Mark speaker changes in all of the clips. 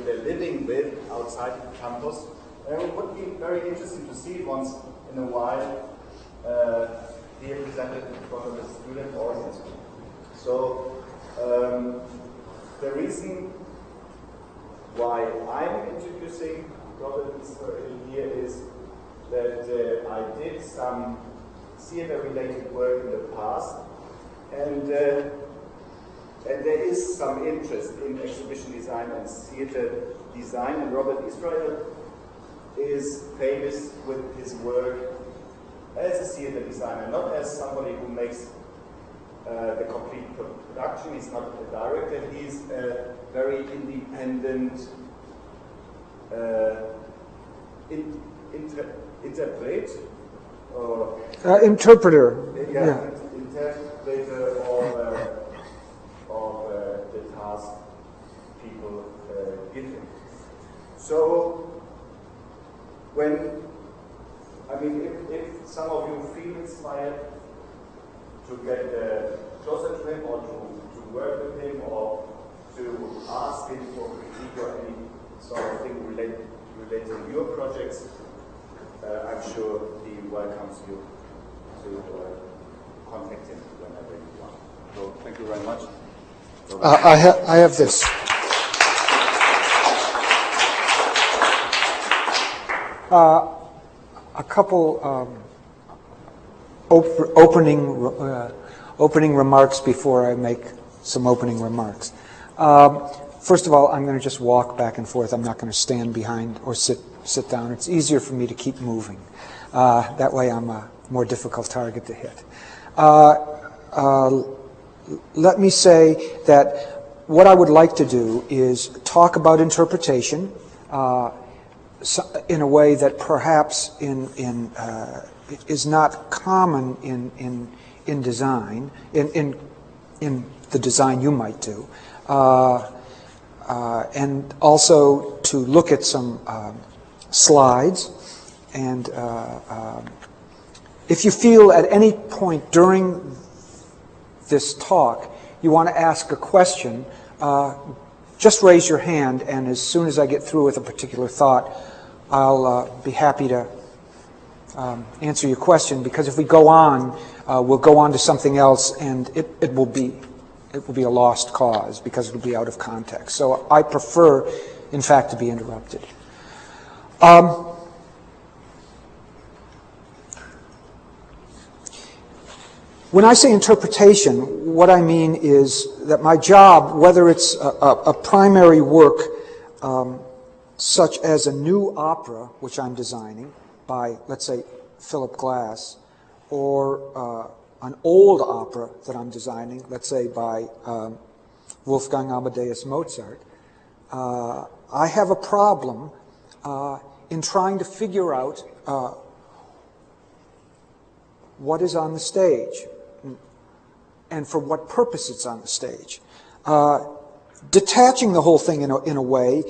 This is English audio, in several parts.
Speaker 1: they're living with outside campus. And it would be very interesting to see it once in a while here presented in front of the student audience. So the reason why I'm introducing Robert Israel here is that I did some theater-related work in the past, and there is some interest in exhibition design and theater design, and Robert Israel is famous with his work as a theater designer, not as somebody who makes the complete production. He's not a director, he's a very independent interpret or
Speaker 2: interpreter.
Speaker 1: Yeah. Interpreter of the task people give him. So if some of you feel inspired to get closer to him or to work with him or to ask him for critique or any sort of thing related to your projects, I'm sure he welcomes you to contact him whenever you want. So thank you very much.
Speaker 2: I have this. A couple opening remarks before I make some opening remarks. First of all, I'm going to just walk back and forth. I'm not going to stand behind or sit down. It's easier for me to keep moving. That way I'm a more difficult target to hit. Let me say that what I would like to do is talk about interpretation in a way that perhaps is not common in design, in the design you might do, and also to look at some slides. And if you feel at any point during this talk you want to ask a question, just raise your hand, and as soon as I get through with a particular thought, I'll be happy to answer your question, because if we go on, we'll go on to something else, and it will be a lost cause because it'll be out of context. So I prefer, in fact, to be interrupted. When I say interpretation, what I mean is that my job, whether it's a primary work such as a new opera, which I'm designing by, let's say, Philip Glass, or an old opera that I'm designing, let's say by Wolfgang Amadeus Mozart, I have a problem in trying to figure out what is on the stage and for what purpose it's on the stage. Detaching the whole thing in a way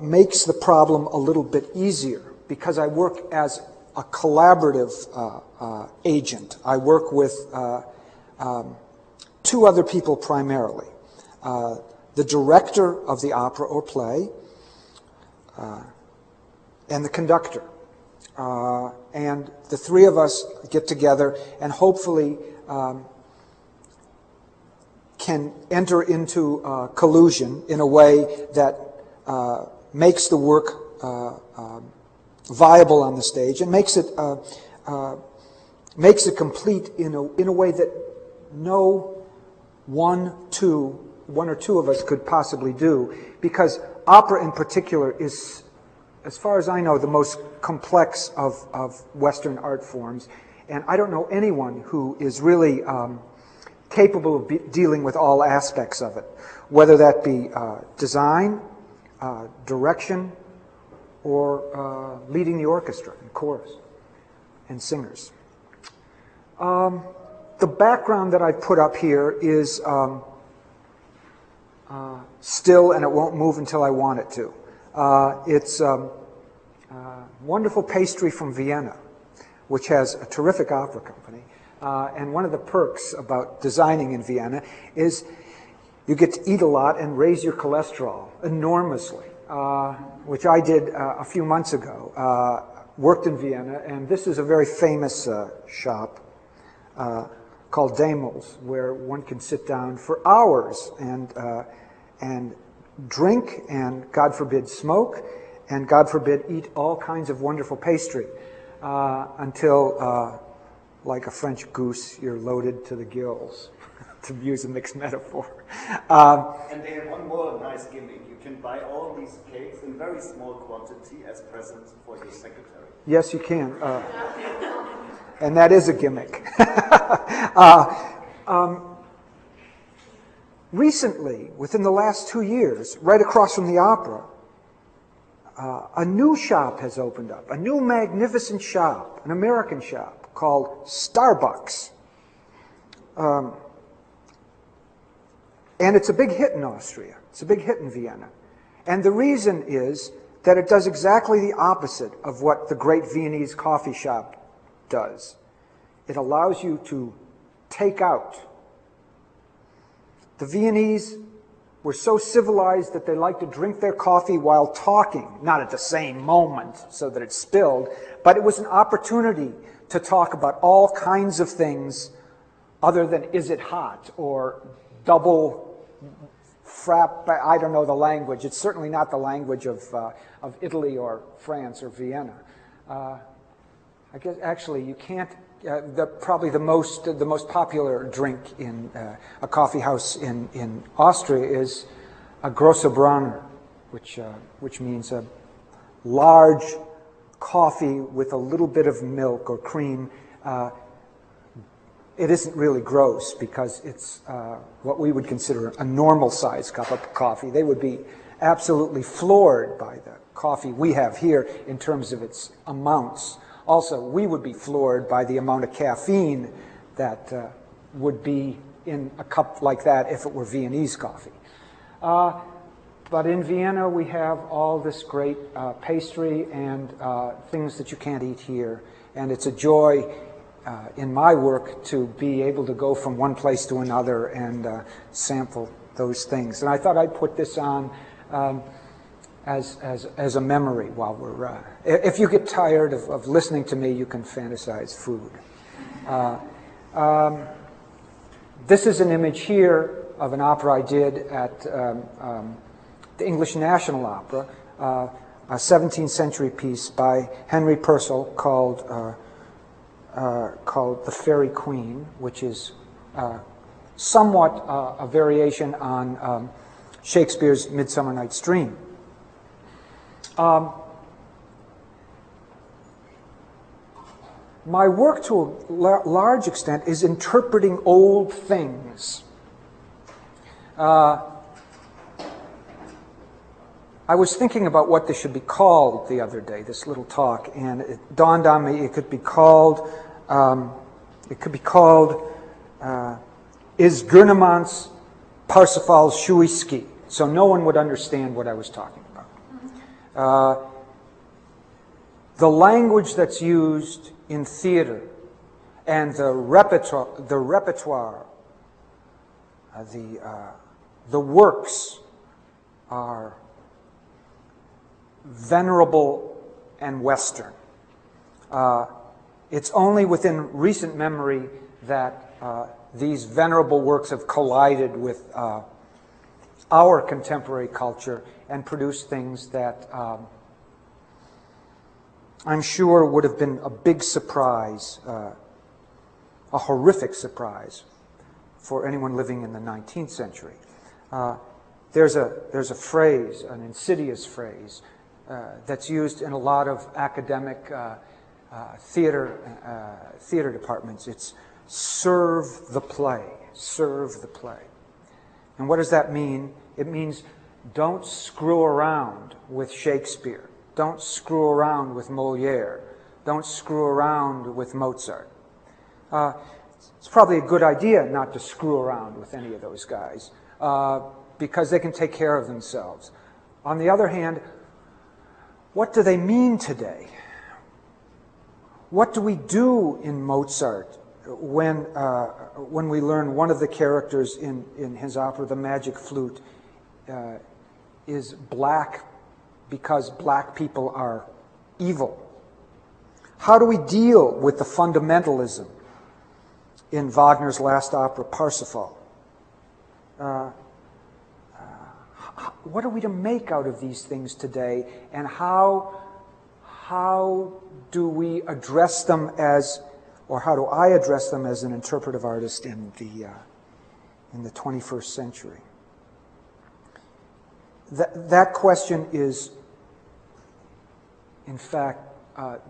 Speaker 2: makes the problem a little bit easier, because I work as a collaborative agent. I work with two other people primarily. The director of the opera or play and the conductor. And the three of us get together and hopefully can enter into collusion in a way that makes the work viable on the stage and makes it complete in a way that no one or two of us could possibly do, because opera in particular is, as far as I know, the most complex of Western art forms, and I don't know anyone who is really capable of dealing with all aspects of it, whether that be design, direction, or leading the orchestra and chorus and singers. The background that I've put up here is still, and it won't move until I want it to. It's wonderful pastry from Vienna, which has a terrific opera company. And one of the perks about designing in Vienna is you get to eat a lot and raise your cholesterol enormously. which I did a few months ago, worked in Vienna, and this is a very famous shop called Demels, where one can sit down for hours and drink, and God forbid smoke, and God forbid eat all kinds of wonderful pastry until, like a French goose, you're loaded to the gills, to use a mixed metaphor.
Speaker 1: And they have one more nice gimmick. You can buy all these cakes in very small quantity as presents for your secretary.
Speaker 2: Yes, you can. And that is a gimmick. Recently, within the last 2 years, right across from the opera, a new shop has opened up, a new magnificent shop, an American shop called Starbucks. And it's a big hit in Austria. It's a big hit in Vienna. And the reason is that it does exactly the opposite of what the great Viennese coffee shop does. It allows you to take out. The Viennese were so civilized that they like to drink their coffee while talking, not at the same moment so that it spilled, but it was an opportunity to talk about all kinds of things other than is it hot or double frappe. I don't know the language. It's certainly not the language of Italy or France or Vienna. I guess actually you can't. Probably the most popular drink in a coffee house in Austria is a Großer Bronner, which means a large coffee with a little bit of milk or cream. It isn't really gross because it's what we would consider a normal-sized cup of coffee. They would be absolutely floored by the coffee we have here in terms of its amounts. Also, we would be floored by the amount of caffeine that would be in a cup like that if it were Viennese coffee. But in Vienna, we have all this great pastry and things that you can't eat here. And it's a joy in my work to be able to go from one place to another and sample those things. And I thought I'd put this on as a memory while we're... if you get tired of listening to me, you can fantasize food. This is an image here of an opera I did at the English National Opera, a 17th century piece by Henry Purcell called The Fairy Queen, which is somewhat a variation on Shakespeare's Midsummer Night's Dream. My work, to a large extent, is interpreting old things. I was thinking about what this should be called the other day, this little talk, and it dawned on me it could be called, Is Gurneman's Parsifal Shuiski? So no one would understand what I was talking about. The language that's used in theater and the repertoire, the works are venerable and Western. It's only within recent memory that these venerable works have collided with our contemporary culture and produced things that I'm sure would have been a big surprise, a horrific surprise for anyone living in the 19th century. There's a phrase, an insidious phrase, that's used in a lot of academic theater departments. It's serve the play, serve the play. And what does that mean? It means don't screw around with Shakespeare. Don't screw around with Molière. Don't screw around with Mozart. It's probably a good idea not to screw around with any of those guys because they can take care of themselves. On the other hand, what do they mean today? What do we do in Mozart when we learn one of the characters in his opera, The Magic Flute, is black because black people are evil? How do we deal with the fundamentalism in Wagner's last opera, Parsifal? What are we to make out of these things today, and how do we address them as, or how do I address them as an interpretive artist in the 21st century? That question is, in fact,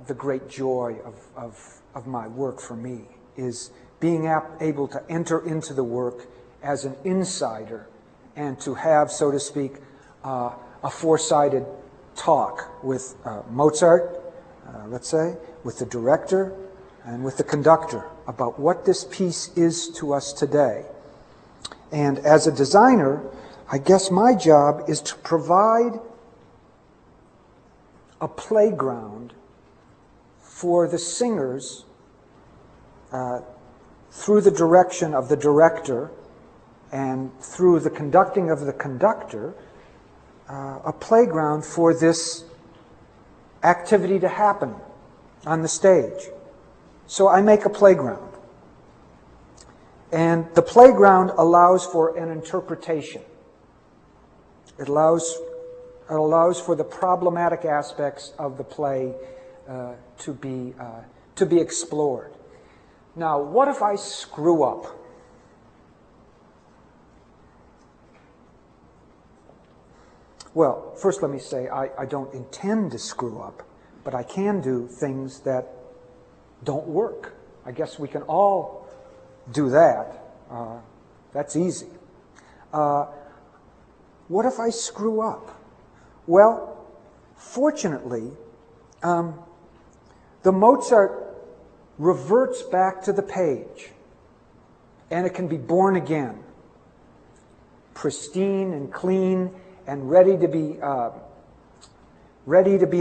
Speaker 2: the great joy of my work for me, is being able to enter into the work as an insider and to have, so to speak, a four-sided talk with Mozart, let's say, with the director, and with the conductor about what this piece is to us today. And as a designer, I guess my job is to provide a playground for the singers through the direction of the director and through the conducting of the conductor, a playground for this activity to happen on the stage. So I make a playground. And the playground allows for an interpretation. It allows for the problematic aspects of the play to be explored. Now, what if I screw up? Well, first let me say I don't intend to screw up, but I can do things that don't work. I guess we can all do that. That's easy. What if I screw up? Well, fortunately, the Mozart reverts back to the page, and it can be born again, pristine and clean and ready to be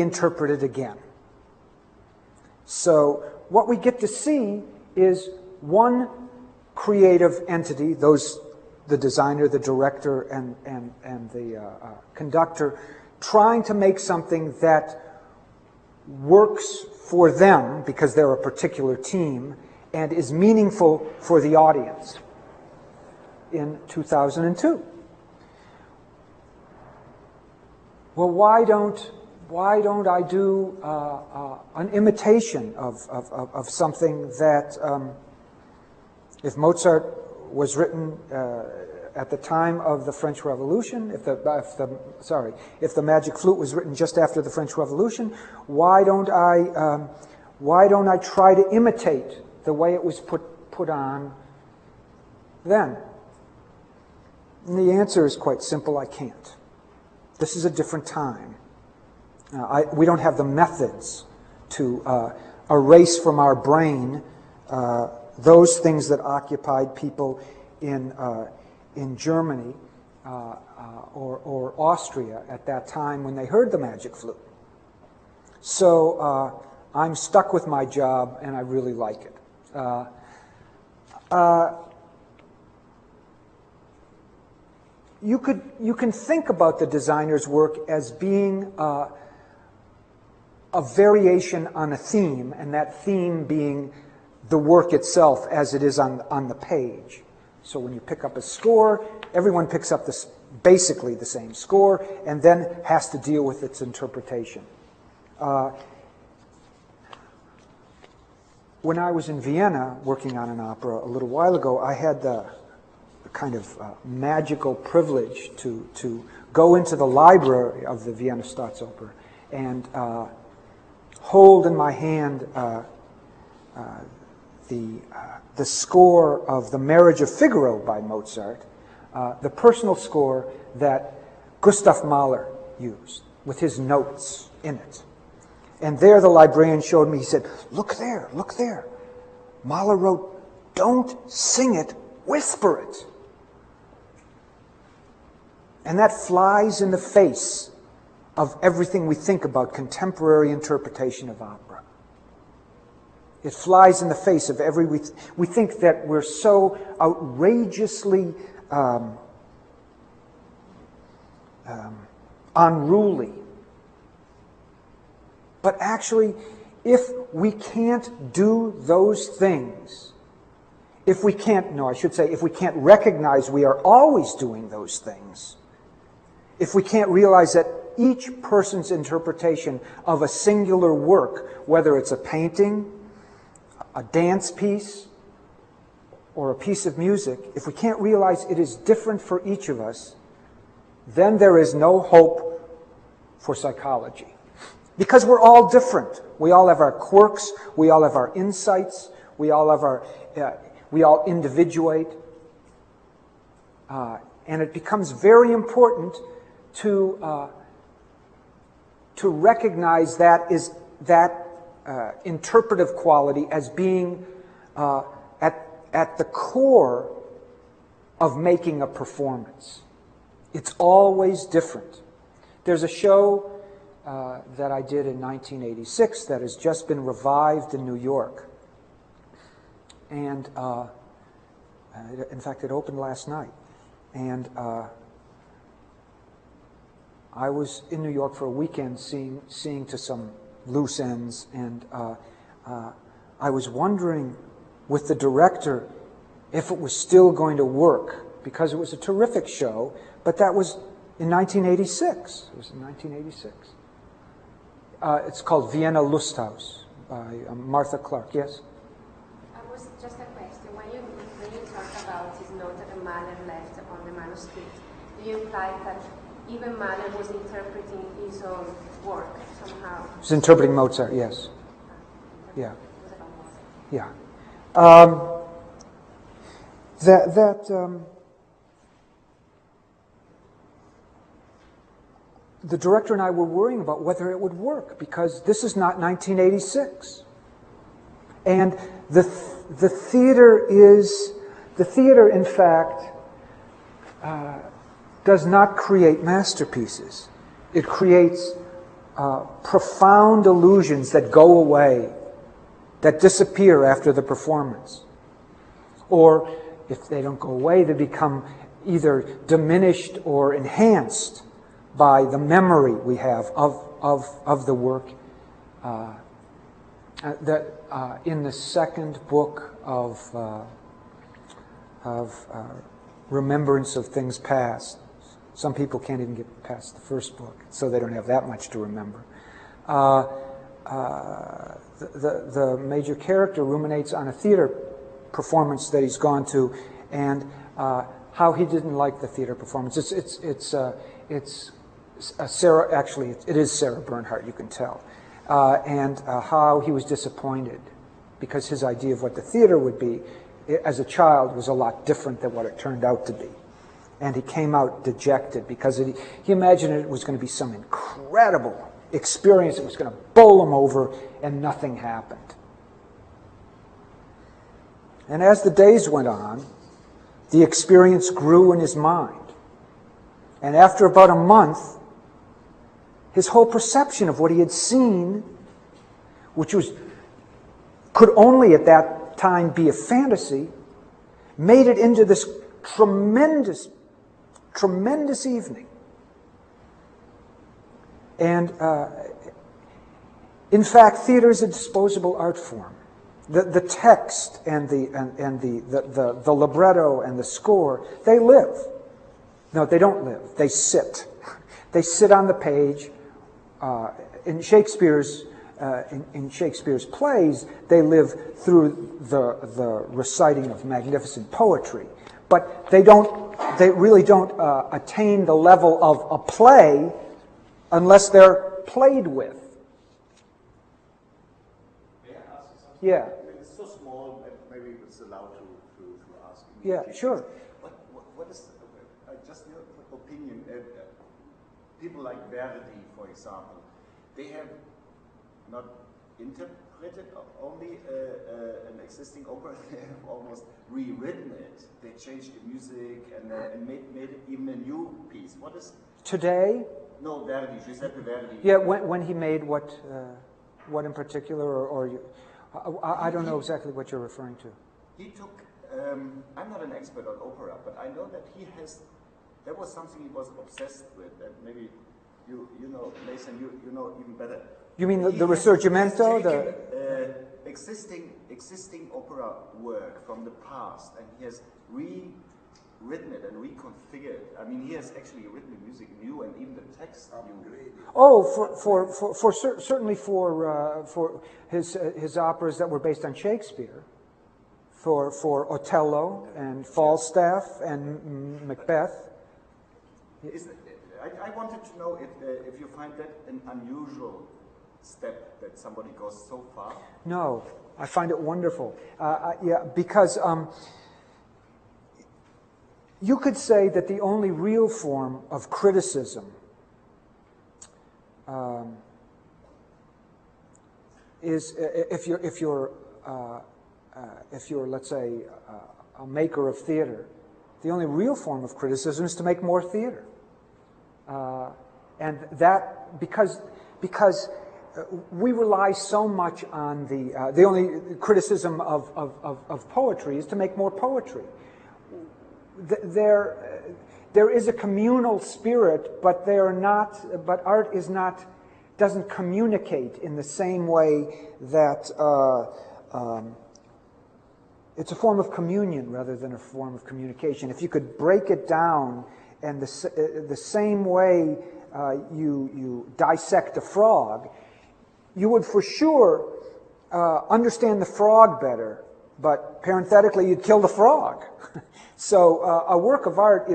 Speaker 2: interpreted again. So what we get to see is one creative entity, the designer, the director, and the conductor, trying to make something that works for them because they're a particular team and is meaningful for the audience in 2002. Well, why don't I do an imitation of something that, if Mozart was written at the time of the French Revolution, if the Magic Flute was written just after the French Revolution, why don't I try to imitate the way it was put on then? And the answer is quite simple: I can't. This is a different time. We don't have the methods to erase from our brain those things that occupied people in Germany or Austria at that time when they heard the Magic Flute. So I'm stuck with my job, and I really like it. You can think about the designer's work as being a variation on a theme, and that theme being the work itself as it is on the page. So when you pick up a score, everyone picks up basically the same score and then has to deal with its interpretation. When I was in Vienna working on an opera a little while ago, I had the kind of magical privilege to go into the library of the Vienna Staatsoper and hold in my hand the score of The Marriage of Figaro by Mozart, the personal score that Gustav Mahler used with his notes in it. And there the librarian showed me, he said, look there, look there. Mahler wrote, don't sing it, whisper it. And that flies in the face of everything we think about contemporary interpretation of opera. It flies in the face of we think that we're so outrageously unruly But actually, if we can't do those things, if we can't recognize we are always doing those things, if we can't realize that each person's interpretation of a singular work, whether it's a painting, a dance piece, or a piece of music, if we can't realize it is different for each of us, then there is no hope for psychology. Because we're all different. We all have our quirks, we all have our insights, we all individuate. And it becomes very important to recognize that interpretive quality as being at the core of making a performance. It's always different. There's a show that I did in 1986 that has just been revived in New York. And in fact, it opened last night. And I was in New York for a weekend seeing to some loose ends, and I was wondering with the director if it was still going to work, because it was a terrific show, but that was in 1986. It was in 1986. It's called Vienna Lusthaus by Martha Clark. Yes?
Speaker 3: Was just a question. When you talk about his note that Mahler left on the manuscript, do you imply that even Mahler was interpreting his own work somehow?
Speaker 2: He was interpreting Mozart, yes. Yeah. Yeah. The director and I were worrying about whether it would work, because this is not 1986. And the theater, in fact, does not create masterpieces. It creates profound illusions that go away, that disappear after the performance. Or if they don't go away, they become either diminished or enhanced by the memory we have of the work. In the second book of Remembrance of Things Past, some people can't even get past the first book, so they don't have that much to remember. The major character ruminates on a theater performance that he's gone to, and how he didn't like the theater performance. It's Sarah. Actually, it is Sarah Bernhardt. You can tell, and how he was disappointed because his idea of what the theater would be as a child was a lot different than what it turned out to be. And he came out dejected because he imagined it was going to be some incredible experience. It was going to bowl him over, and nothing happened. And as the days went on, the experience grew in his mind. And after about a month, his whole perception of what he had seen, which could only at that time be a fantasy, made it into this tremendous evening. And in fact, theater is a disposable art form. The text and the libretto and the score, they live. No, they don't live. They sit. They sit on the page. In Shakespeare's plays, they live through the reciting of magnificent poetry, but they really don't attain the level of a play unless they're played with.
Speaker 1: May I ask you something?
Speaker 2: Yeah.
Speaker 1: It's so small that maybe it's allowed to ask.
Speaker 2: Yeah, sure.
Speaker 1: What is just your opinion? People like Verdi, for example, they have not interpreted only an existing opera, they have almost rewritten it. They changed the music and made it even a new piece. What is...
Speaker 2: Today?
Speaker 1: No, Verdi, Giuseppe Verdi.
Speaker 2: Yeah, when he made what in particular, or I don't know exactly what you're referring to.
Speaker 1: He took, I'm not an expert on opera, but I know that there was something he was obsessed with, that maybe you know, Mason, you know even better.
Speaker 2: You mean the Risorgimento?
Speaker 1: Existing opera work from the past, and he has rewritten it and reconfigured. I mean, he has actually written the music new and even the text new.
Speaker 2: Oh, certainly for his operas that were based on Shakespeare, for Othello and Falstaff and Macbeth.
Speaker 1: I wanted to know if you find that an unusual step that somebody goes so far.
Speaker 2: No, I find it wonderful. Yeah, because you could say that the only real form of criticism is if you're let's say a maker of theater, the only real form of criticism is to make more theater, and that because we rely so much on the only criticism of poetry is to make more poetry. There is a communal spirit, but art is not, doesn't communicate in the same way that it's a form of communion rather than a form of communication. If you could break it down, and the same way you dissect a frog, you would for sure understand the frog better, but parenthetically you'd kill the frog. So a work of art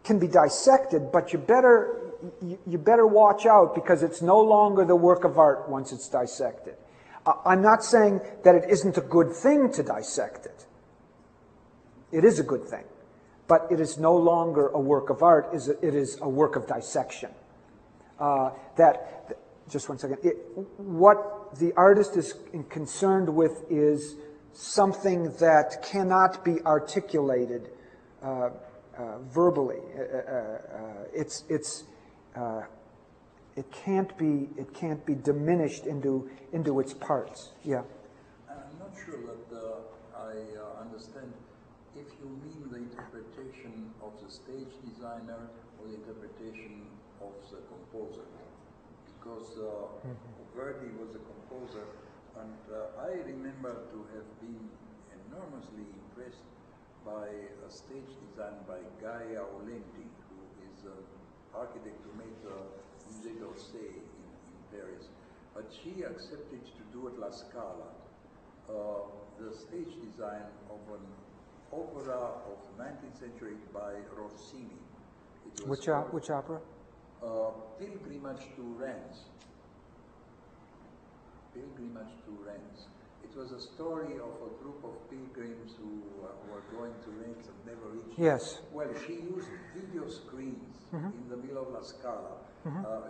Speaker 2: can be dissected, but you better watch out, because it's no longer the work of art once it's dissected. I'm not saying that it isn't a good thing to dissect it. It is a good thing, but it is no longer a work of art. It is a work of dissection. Just one second. What the artist is concerned with is something that cannot be articulated verbally. It can't be diminished into its parts. Yeah.
Speaker 4: I'm not sure that I understand if you mean the interpretation of the stage designer or the interpretation of the composer. Because Verdi was a composer, and I remember to have been enormously impressed by a stage design by Gaia Aulenti, who is an architect who made the Musée d'Orsay in Paris. But she accepted to do at La Scala the stage design of an opera of the 19th century by Rossini.
Speaker 2: Which opera?
Speaker 4: Pilgrimage to Rennes. Pilgrimage to Rennes. It was a story of a group of pilgrims who were going to Rennes and never reached.
Speaker 2: Yes.
Speaker 4: Well, she used video screens in the middle of La Scala.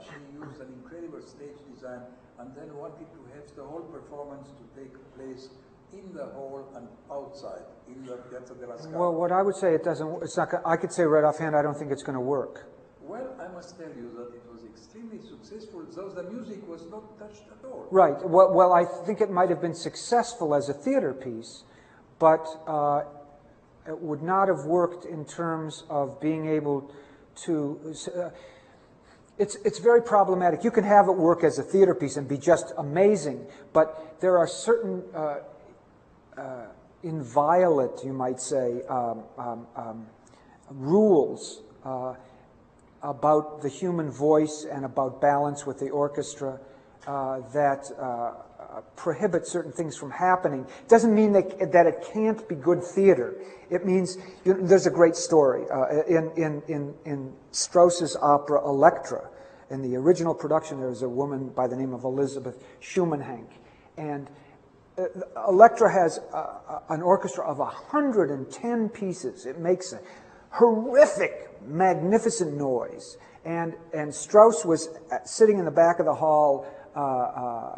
Speaker 4: She used an incredible stage design, and then wanted to have the whole performance to take place in the hall and outside in the Piazza della Scala.
Speaker 2: Well, what I would say, it's not. I could say right offhand, I don't think it's going to work.
Speaker 4: Well, I must tell you that it was extremely successful, though the music was not touched at all.
Speaker 2: Right. Well, I think it might have been successful as a theater piece, but it would not have worked in terms of being able to... It's very problematic. You can have it work as a theater piece and be just amazing, but there are certain inviolate, you might say, rules about the human voice and about balance with the orchestra that prohibit certain things from happening. It doesn't mean that it can't be good theater. It means, there's a great story. In Strauss's opera Elektra, in the original production, there was a woman by the name of Elizabeth Schumann-Heink. And Elektra has an orchestra of 110 pieces. It makes a horrific, magnificent noise. And Strauss was sitting in the back of the hall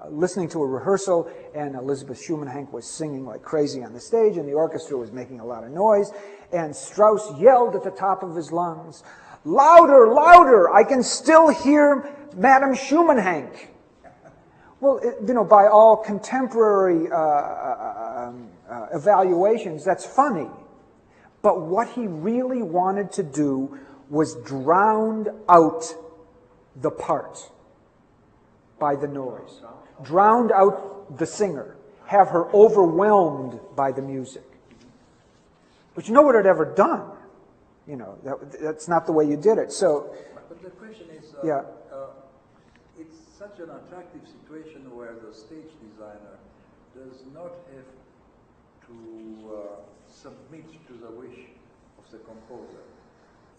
Speaker 2: listening to a rehearsal, and Elizabeth Schumann-Heink was singing like crazy on the stage, and the orchestra was making a lot of noise. And Strauss yelled at the top of his lungs, "Louder, louder! I can still hear Madame Schumann-Heink." Well, by all contemporary evaluations, that's funny. But what he really wanted to do was drown out the part by the noise, drowned out the singer, have her overwhelmed by the music. But you know what it ever done? You know, that's not the way you did it. So,
Speaker 4: but the question is,
Speaker 2: yeah.
Speaker 4: It's such an attractive situation where the stage designer does not have to submit to the wish of the composer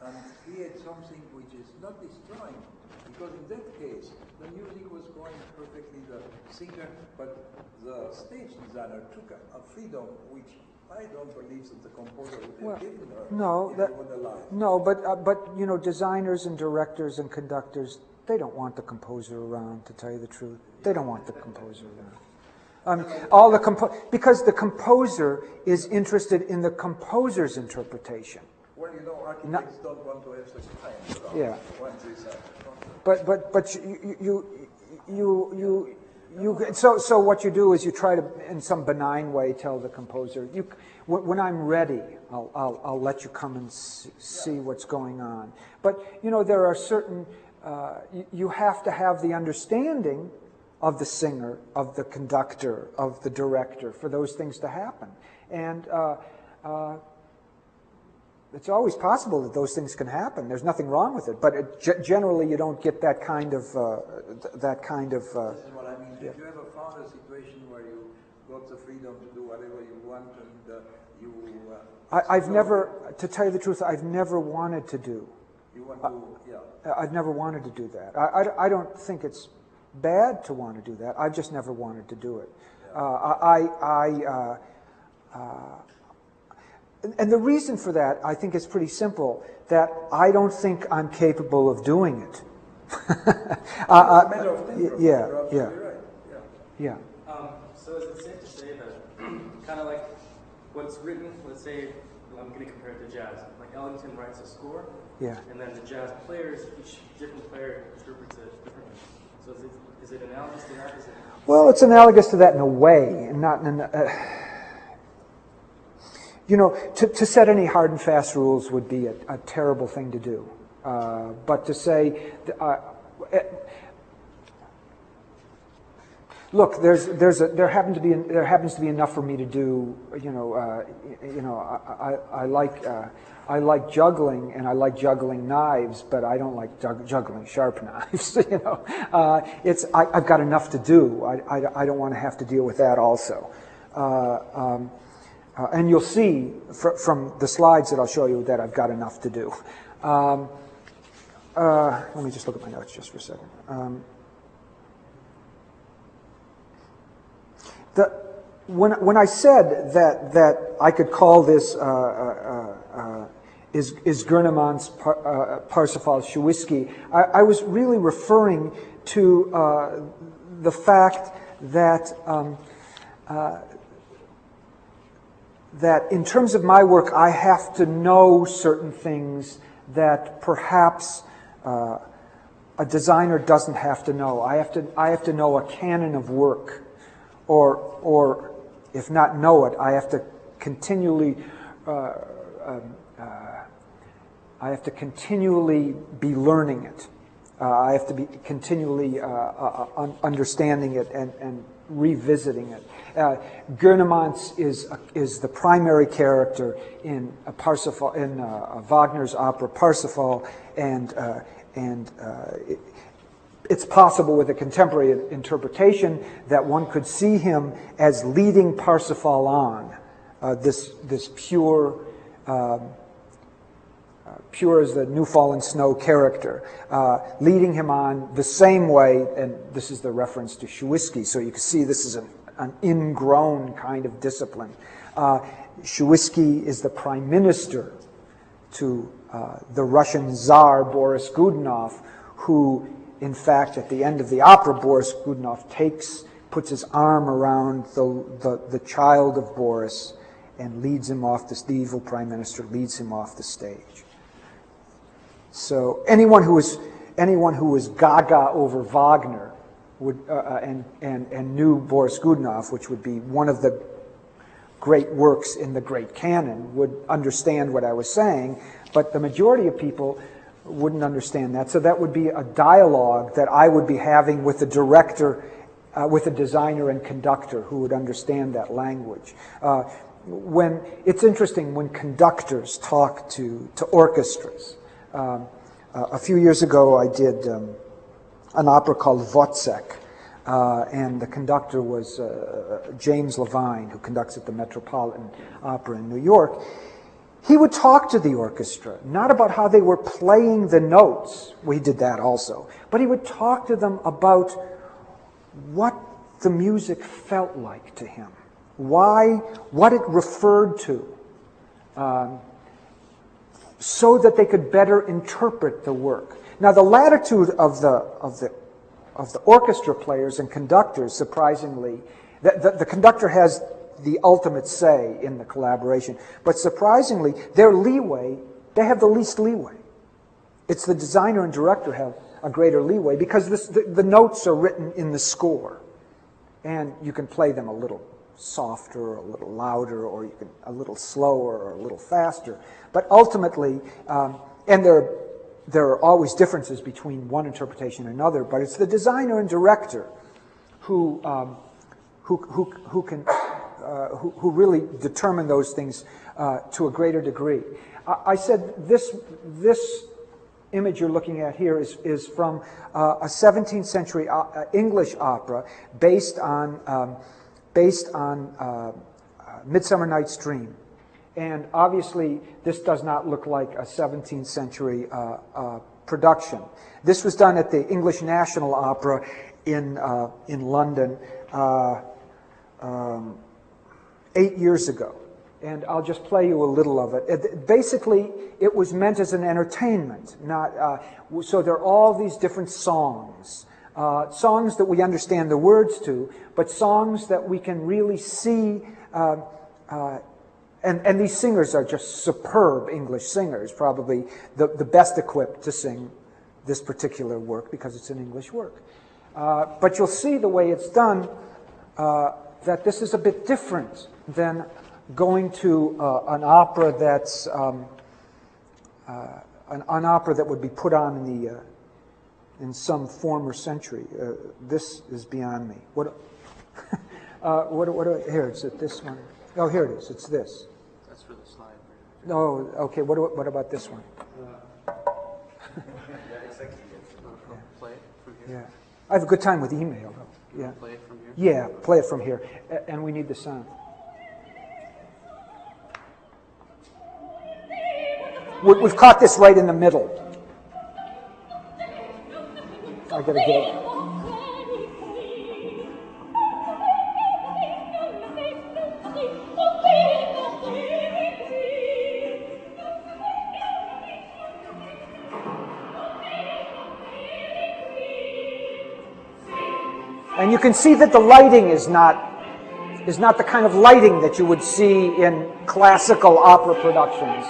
Speaker 4: and create something which is not destroying. Because in that case, the music was going perfectly, the singer, but the stage designer took a freedom which I don't believe that the composer would have given her if he were alive.
Speaker 2: No, but you know, designers and directors and conductors, they don't want the composer around, to tell you the truth. They don't want the composer around. Because the composer is interested in the composer's interpretation.
Speaker 4: Well, you know, architects don't want to have such time.
Speaker 2: Yeah.
Speaker 4: Once they sign.
Speaker 2: But so what you do is you try to, in some benign way, tell the composer, when I'm ready, I'll let you come and see what's going on. But you know, there are certain you have to have the understanding of the singer, of the conductor, of the director for those things to happen. And it's always possible that those things can happen. There's nothing wrong with it, but generally you don't get that kind of
Speaker 4: This is what I mean. If you ever found a situation where you got the freedom to do whatever you want, and you
Speaker 2: I've never, to tell you the truth, I've never wanted to do.
Speaker 4: You want to, yeah.
Speaker 2: I've never wanted to do that. I don't think it's bad to want to do that. I've just never wanted to do it.
Speaker 4: Yeah.
Speaker 2: And the reason for that, I think, is pretty simple, that I don't think I'm capable of doing it.
Speaker 4: It's a matter of temperament.
Speaker 2: Yeah,
Speaker 4: You're absolutely right.
Speaker 2: yeah.
Speaker 5: So is it safe to say that kind of like what's written, let's say, I'm going to compare it to jazz, like Ellington writes a score,
Speaker 2: Yeah.
Speaker 5: and then the jazz players, each different player interprets it differently. So is it analogous to that? Is it
Speaker 2: Well, it's analogous to that in a way, and not in you know, to set any hard and fast rules would be a terrible thing to do. But to say, look, there happens to be enough for me to do. I like juggling, and I like juggling knives, but I don't like juggling sharp knives. I've got enough to do. I don't want to have to deal with that also. And you'll see from the slides that I'll show you that I've got enough to do. Let me just look at my notes just for a second. When I said that I could call this is Gurnemanz Parsifal Swiecki, I was really referring to the fact that that in terms of my work, I have to know certain things that perhaps a designer doesn't have to know. I have to know a canon of work, or if not know it, I have to continually be learning it. I have to be continually understanding it and revisiting it. Gurnemanz is the primary character in Parsifal, in Wagner's opera Parsifal, and it's possible with a contemporary interpretation that one could see him as leading Parsifal on, this pure as the New Fallen Snow character, leading him on the same way, and this is the reference to Swiecki, so you can see this is an ingrown kind of discipline. Swiecki is the prime minister to the Russian Tsar Boris Godunov, who, in fact, at the end of the opera, Boris Godunov puts his arm around the child of Boris and leads him off the evil prime minister leads him off the stage. So anyone who was gaga over Wagner would and knew Boris Godunov, which would be one of the great works in the great canon, would understand what I was saying. But the majority of people wouldn't understand that. So that would be a dialogue that I would be having with the director, with a designer and conductor who would understand that language. It's interesting when conductors talk to orchestras. A few years ago, I did an opera called Wozzeck, and the conductor was James Levine, who conducts at the Metropolitan Opera in New York. He would talk to the orchestra, not about how they were playing the notes. We did that also. But he would talk to them about what the music felt like to him, what it referred to, so that they could better interpret the work. Now, the latitude of the orchestra players and conductors, surprisingly, the conductor has the ultimate say in the collaboration, but surprisingly, their leeway, they have the least leeway. It's the designer and director have a greater leeway because the notes are written in the score, and you can play them a little softer or a little louder, or you can a little slower or a little faster. But ultimately, and there are always differences between one interpretation and another, but it's the designer and director who really determine those things to a greater degree. I said this image you're looking at here is from a 17th century English opera based on Midsummer Night's Dream. And obviously, this does not look like a 17th century production. This was done at the English National Opera in London 8 years ago. And I'll just play you a little of it. Basically, it was meant as an entertainment. So there are all these different songs. Songs that we understand the words to, but songs that we can really see. And these singers are just superb English singers, probably the best equipped to sing this particular work because it's an English work. But you'll see the way it's done that this is a bit different than going to an opera that's an opera that would be put on in some former century. This is beyond me. Here, is it this one? Oh, here it is. It's this.
Speaker 5: That's for the slide.
Speaker 2: Oh, okay. What about this one?
Speaker 5: Play it from here.
Speaker 2: Yeah. I have a good time with email. Yeah.
Speaker 5: Play it from here.
Speaker 2: Yeah, play it from here. And we need the sound. We've caught this right in the middle. I gotta get it. And you can see that the lighting is not the kind of lighting that you would see in classical opera productions.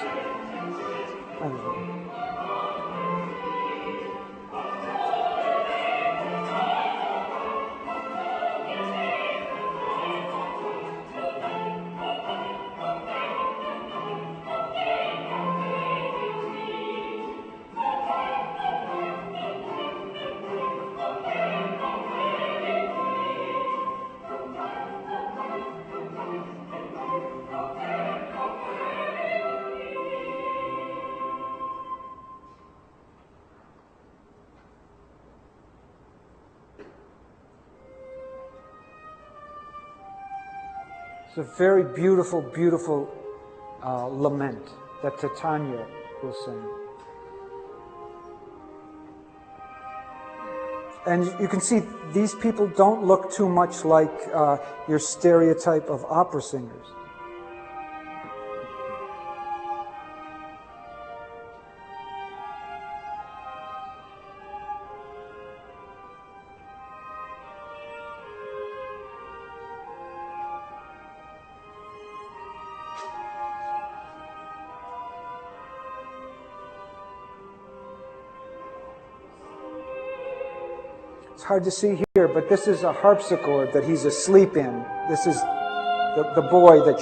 Speaker 2: It's a very beautiful, beautiful lament that Titania will sing. And you can see these people don't look too much like your stereotype of opera singers. It's hard to see here, but this is a harpsichord that he's asleep in. This is the boy that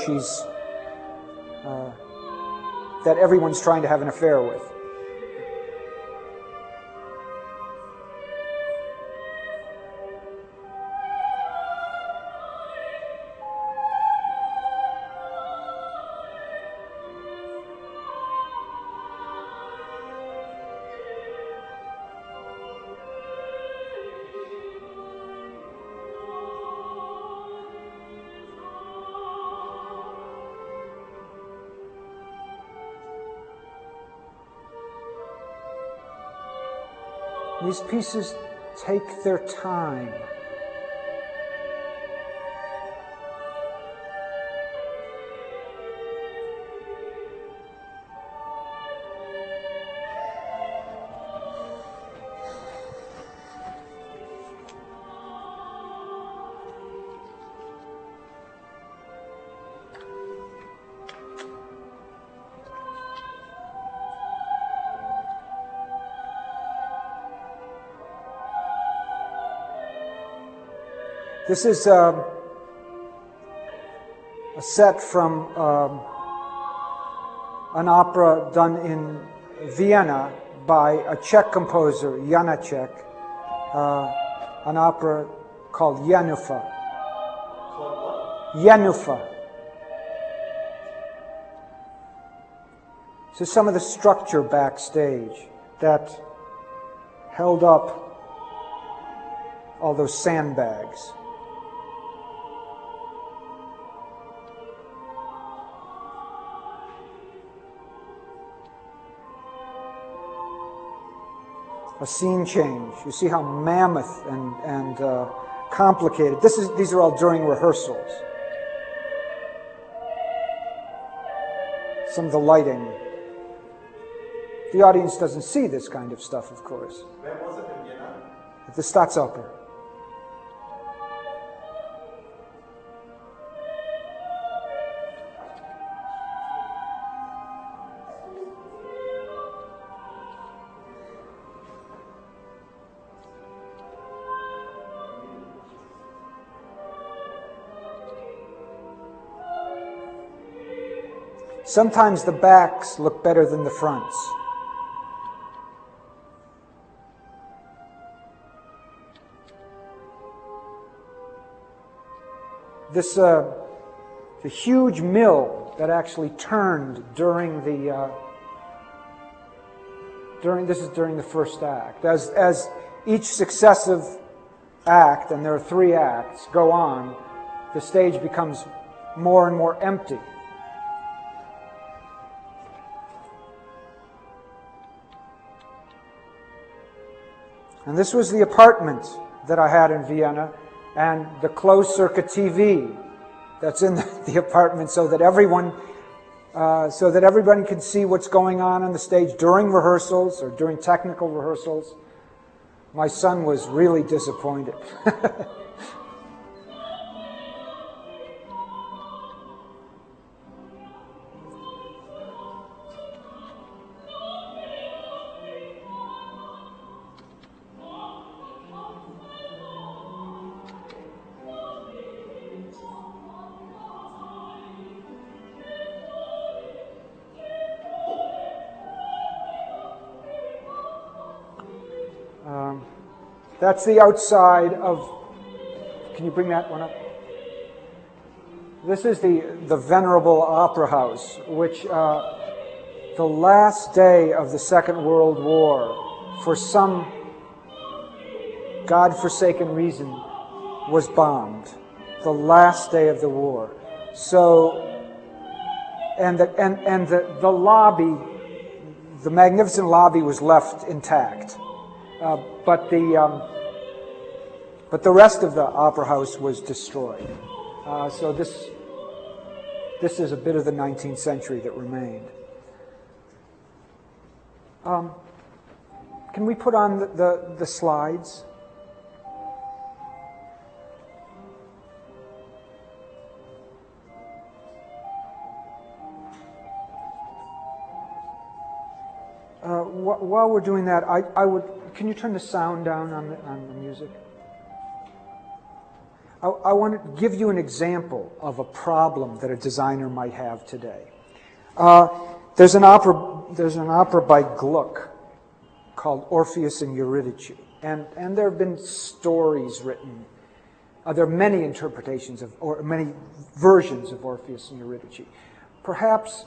Speaker 2: that everyone's trying to have an affair with. These pieces take their time. This is a set from an opera done in Vienna by a Czech composer, Janacek, an opera called Janufa. Janufa. So some of the structure backstage that held up all those sandbags. A scene change. You see how mammoth and complicated. These are all during rehearsals. Some of the lighting. The audience doesn't see this kind of stuff, of course.
Speaker 1: Where was it in Vienna?
Speaker 2: At the Staatsoper. Sometimes the backs look better than the fronts. This the huge mill that actually turned during the during the first act. As each successive act, and there are 3 acts, go on, the stage becomes more and more empty. And this was the apartment that I had in Vienna, and the closed-circuit TV that's in the apartment, so that everybody can see what's going on the stage during rehearsals or during technical rehearsals. My son was really disappointed. That's the outside of, can you bring that one up? This is the Venerable Opera House, which the last day of the Second World War, for some God-forsaken reason, was bombed. The last day of the war. So, and the lobby, the magnificent lobby was left intact. But the rest of the opera house was destroyed. So this is a bit of the 19th century that remained. Can we put on the slides? While we're doing that, I would. Can you turn the sound down on the music? I want to give you an example of a problem that a designer might have today. There's an opera by Gluck called Orpheus and Eurydice, and there have been stories written. There are many interpretations or many versions of Orpheus and Eurydice. Perhaps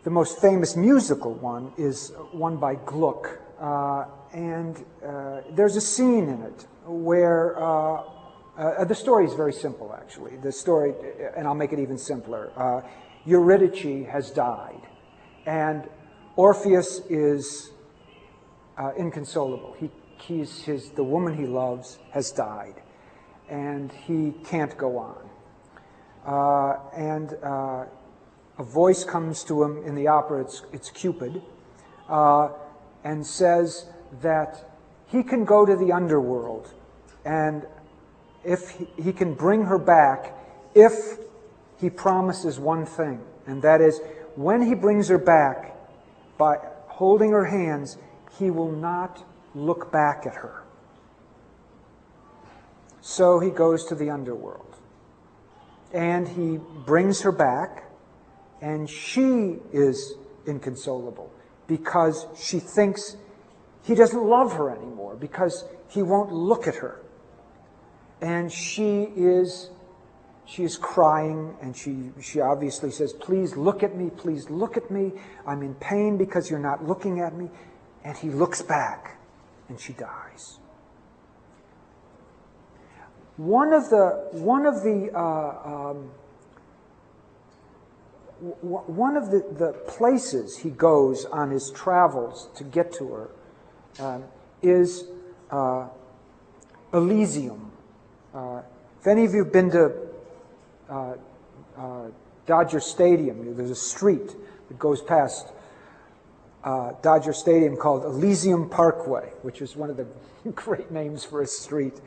Speaker 2: the most famous musical one is one by Gluck. And there's a scene in it where the story is very simple, actually. The story, and I'll make it even simpler. Eurydice has died, and Orpheus is inconsolable. The woman he loves has died, and he can't go on. And a voice comes to him in the opera, it's Cupid, and says that he can go to the underworld, and if he can bring her back if he promises one thing, and that is, when he brings her back, by holding her hands, he will not look back at her. So he goes to the underworld, and he brings her back, and she is inconsolable because she thinks he doesn't love her anymore because he won't look at her. And she is crying, and she obviously says, please look at me, please look at me. I'm in pain because you're not looking at me. And he looks back, and she dies. One of the places he goes on his travels to get to her is Elysium. If any of you have been to Dodger Stadium, there's a street that goes past Dodger Stadium called Elysium Parkway, which is one of the great names for a street.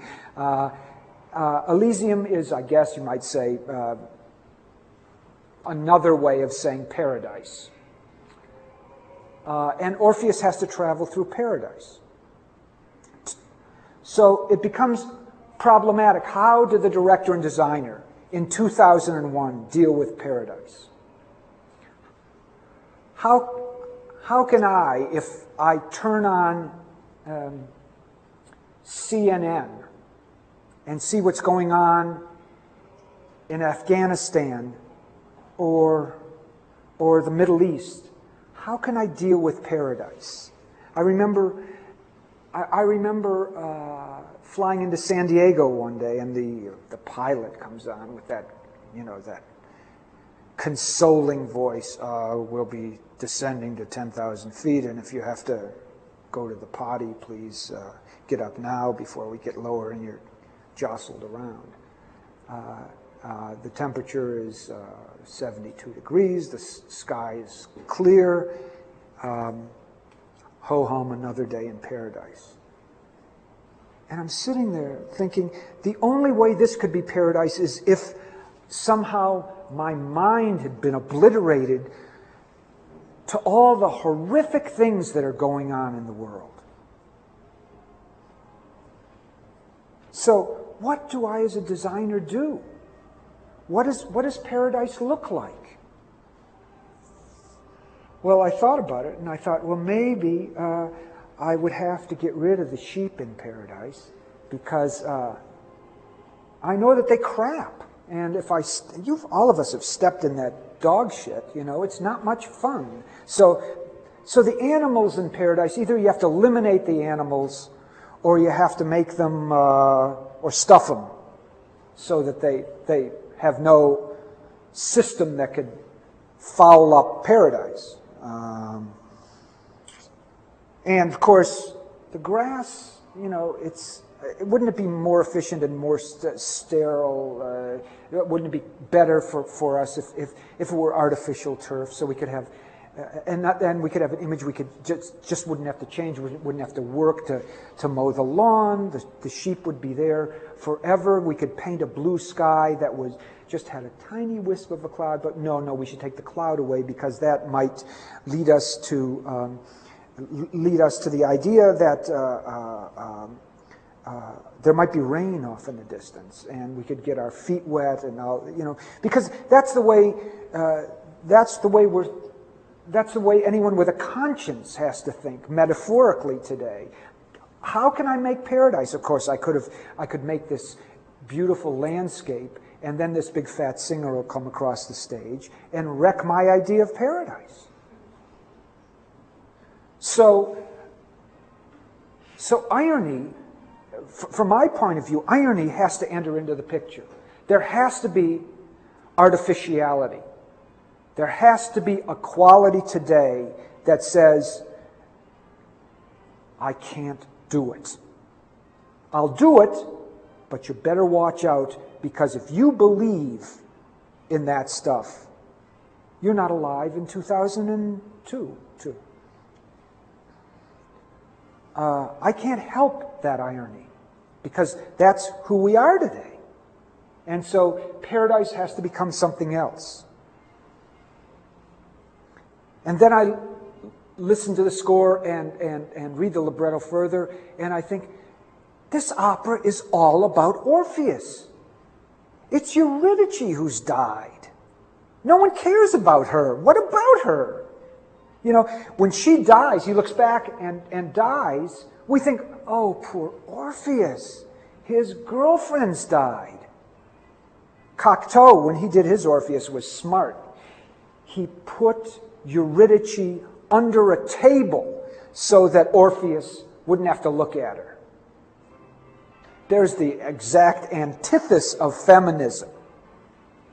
Speaker 2: Elysium is, I guess you might say, another way of saying paradise. And Orpheus has to travel through paradise. So it becomes problematic. How do the director and designer in 2001 deal with paradise? How can I, if I turn on CNN and see what's going on in Afghanistan or the Middle East, how can I deal with paradise? I remember flying into San Diego one day, and the pilot comes on with that, that consoling voice. We'll be descending to 10,000 feet, and if you have to go to the potty, please get up now before we get lower and you're jostled around. The temperature is 72 degrees. The sky is clear. Ho-hum, another day in paradise. And I'm sitting there thinking, the only way this could be paradise is if somehow my mind had been obliterated to all the horrific things that are going on in the world. So, what do I as a designer do? What does paradise look like? Well, I thought about it, and I thought, well, maybe I would have to get rid of the sheep in paradise because I know that they crap. And if all of us have stepped in that dog shit, it's not much fun. So the animals in paradise, either you have to eliminate the animals or you have to make them, or stuff them so that they have no system that could foul up paradise. And of course, the grass, wouldn't it be more efficient and more sterile? Wouldn't it be better for us if it were artificial turf, so we could have, and we could have an image we could just wouldn't have to change, wouldn't have to work to mow the lawn. The sheep would be there forever. We could paint a blue sky that was just had a tiny wisp of a cloud, but no, we should take the cloud away because that might lead us to the idea that there might be rain off in the distance, and we could get our feet wet and all, because that's the way anyone with a conscience has to think metaphorically today. How can I make paradise? Of course, I could make this beautiful landscape, and then this big fat singer will come across the stage and wreck my idea of paradise. So irony, from my point of view, irony has to enter into the picture. There has to be artificiality. There has to be a quality today that says, I can't do it. I'll do it, but you better watch out, because if you believe in that stuff, you're not alive in 2002. I can't help that irony, because that's who we are today. And so paradise has to become something else. And then I listen to the score and read the libretto further, and I think, this opera is all about Orpheus. It's Eurydice who's died. No one cares about her. What about her? You know, when she dies, he looks back and dies, we think, oh, poor Orpheus. His girlfriend's died. Cocteau, when he did his Orpheus, was smart. He put Eurydice under a table so that Orpheus wouldn't have to look at her. There's the exact antithesis of feminism.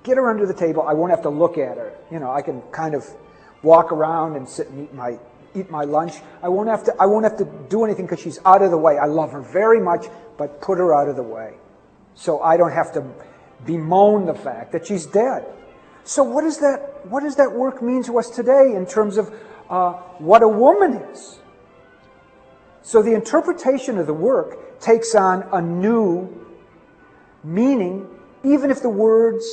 Speaker 2: Get her under the table, I won't have to look at her. You know, I can kind of walk around and sit and eat my lunch. I won't have to do anything because she's out of the way. I love her very much, but put her out of the way, so I don't have to bemoan the fact that she's dead. So what does that work mean to us today in terms of what a woman is? So the interpretation of the work takes on a new meaning, even if the words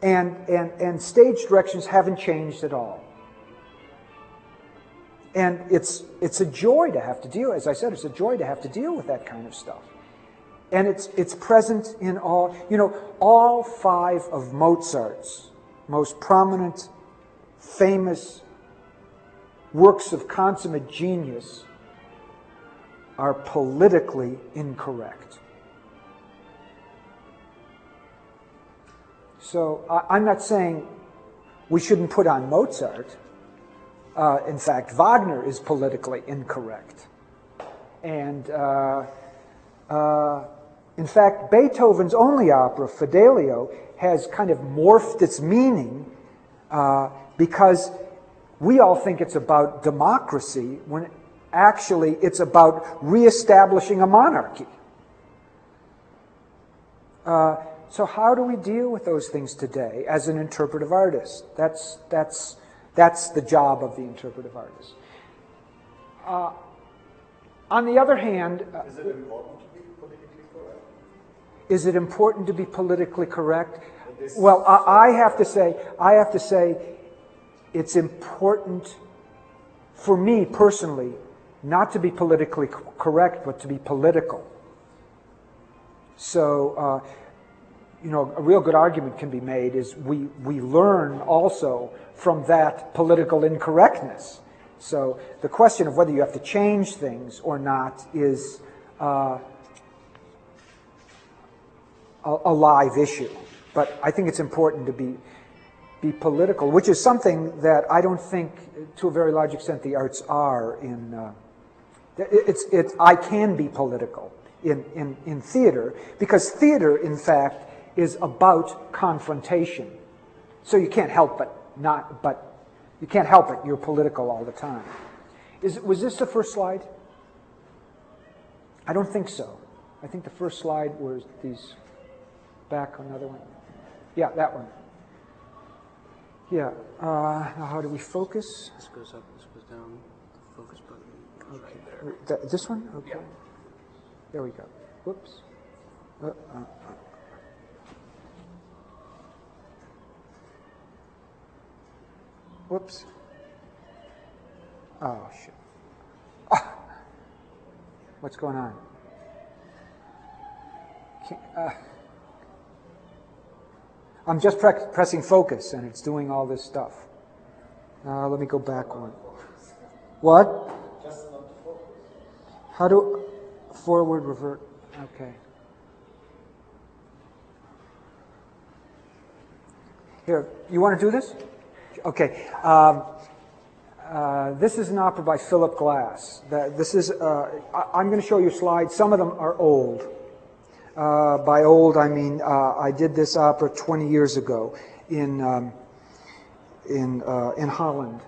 Speaker 2: and stage directions haven't changed at all. And it's a joy to have to deal, as I said, it's a joy to have to deal with that kind of stuff. And it's present in all 5 of Mozart's most prominent, famous works of consummate genius are politically incorrect. So I'm not saying we shouldn't put on Mozart. In fact, Wagner is politically incorrect. And in fact, Beethoven's only opera, Fidelio, has kind of morphed its meaning because we all think it's about democracy when actually it's about reestablishing a monarchy. So how do we deal with those things today as an interpretive artist? That's the job of the interpretive artist. On the other hand,
Speaker 1: is it important to be politically correct?
Speaker 2: Is it important to be politically correct? Well, I have to say, it's important for me personally not to be politically correct, but to be political. So, a real good argument can be made is we learn also from that political incorrectness. So the question of whether you have to change things or not is a live issue. But I think it's important to be political, which is something that I don't think, to a very large extent, the arts are in. I can be political in theater, because theater, in fact, is about confrontation. So you can't help you can't help it. You're political all the time. Was this the first slide? I don't think so. I think the first slide was these back, another one. Yeah, that one. Yeah. Now how do we focus?
Speaker 6: This goes up, this goes down. The focus button goes right
Speaker 2: there. This one? Okay.
Speaker 6: Yeah.
Speaker 2: There we go. Whoops. Whoops. Oh, shit. Ah. What's going on? I'm just pressing focus, and it's doing all this stuff. Let me go back one. What?
Speaker 1: Just not to focus.
Speaker 2: How do... Forward, revert. Okay. Here, you want to do this? Okay. This is an opera by Philip Glass. This is. I'm going to show you slides. Some of them are old. By old, I mean I did this opera 20 years ago in Holland,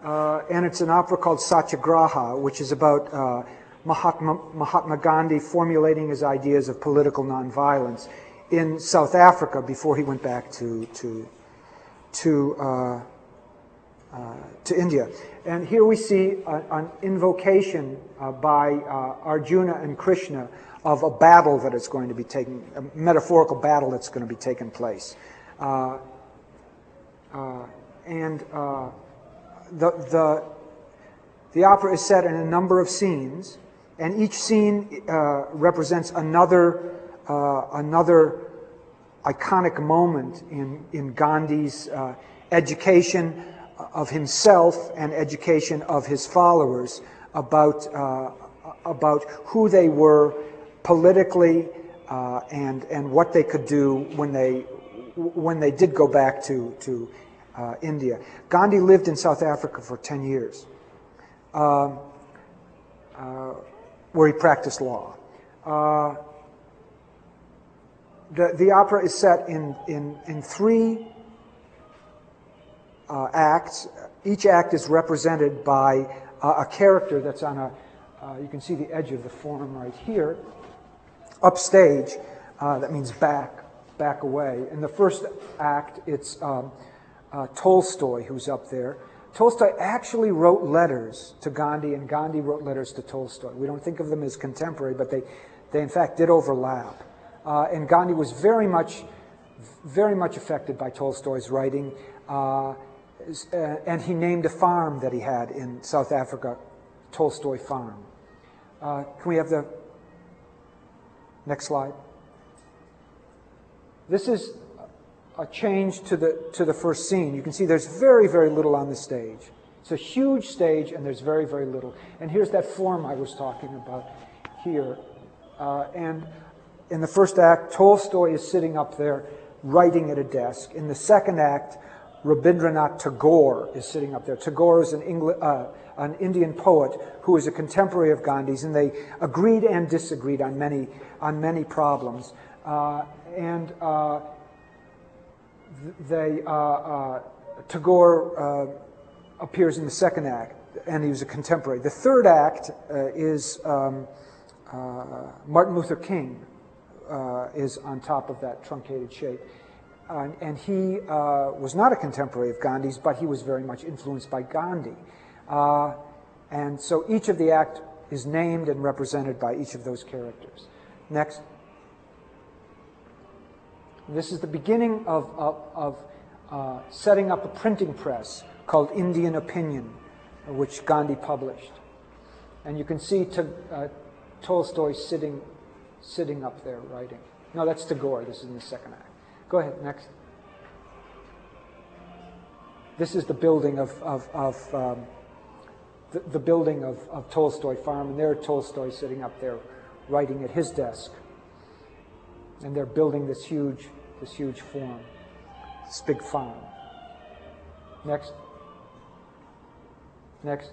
Speaker 2: and it's an opera called Satyagraha, which is about Mahatma Gandhi formulating his ideas of political nonviolence in South Africa before he went back to India. And here we see an invocation by Arjuna and Krishna of a battle that is going to be taking, a metaphorical battle that's going to be taking place. The opera is set in a number of scenes, and each scene represents another iconic moment in Gandhi's education of himself and education of his followers about who they were politically and what they could do when they did go back to India. Gandhi lived in South Africa for 10 years, where he practiced law. The opera is set in 3 acts. Each act is represented by a character that's on a, you can see the edge of the form right here, upstage. That means back away. In the first act, it's Tolstoy who's up there. Tolstoy actually wrote letters to Gandhi, and Gandhi wrote letters to Tolstoy. We don't think of them as contemporary, but they in fact did overlap. And Gandhi was very much affected by Tolstoy's writing, and he named a farm that he had in South Africa, Tolstoy Farm. Can we have the next slide? This is a change to the first scene. You can see there's very, very little on the stage. It's a huge stage, and there's very, very little. And here's that form I was talking about here. And in the first act, Tolstoy is sitting up there writing at a desk. In the second act, Rabindranath Tagore is sitting up there. Tagore is an Indian poet who is a contemporary of Gandhi's, and they agreed and disagreed on many problems. Tagore appears in the second act, and he was a contemporary. The third act is Martin Luther King is on top of that truncated shape. And he was not a contemporary of Gandhi's, but he was very much influenced by Gandhi. And so each of the act is named and represented by each of those characters. Next. This is the beginning of setting up a printing press called Indian Opinion, which Gandhi published. And you can see Tolstoy sitting up there writing. No, that's Tagore. This is in the second act. Go ahead, next. This is the building of Tolstoy Farm, and there Tolstoy sitting up there writing at his desk. And they're building this huge farm, this big farm. Next. Next.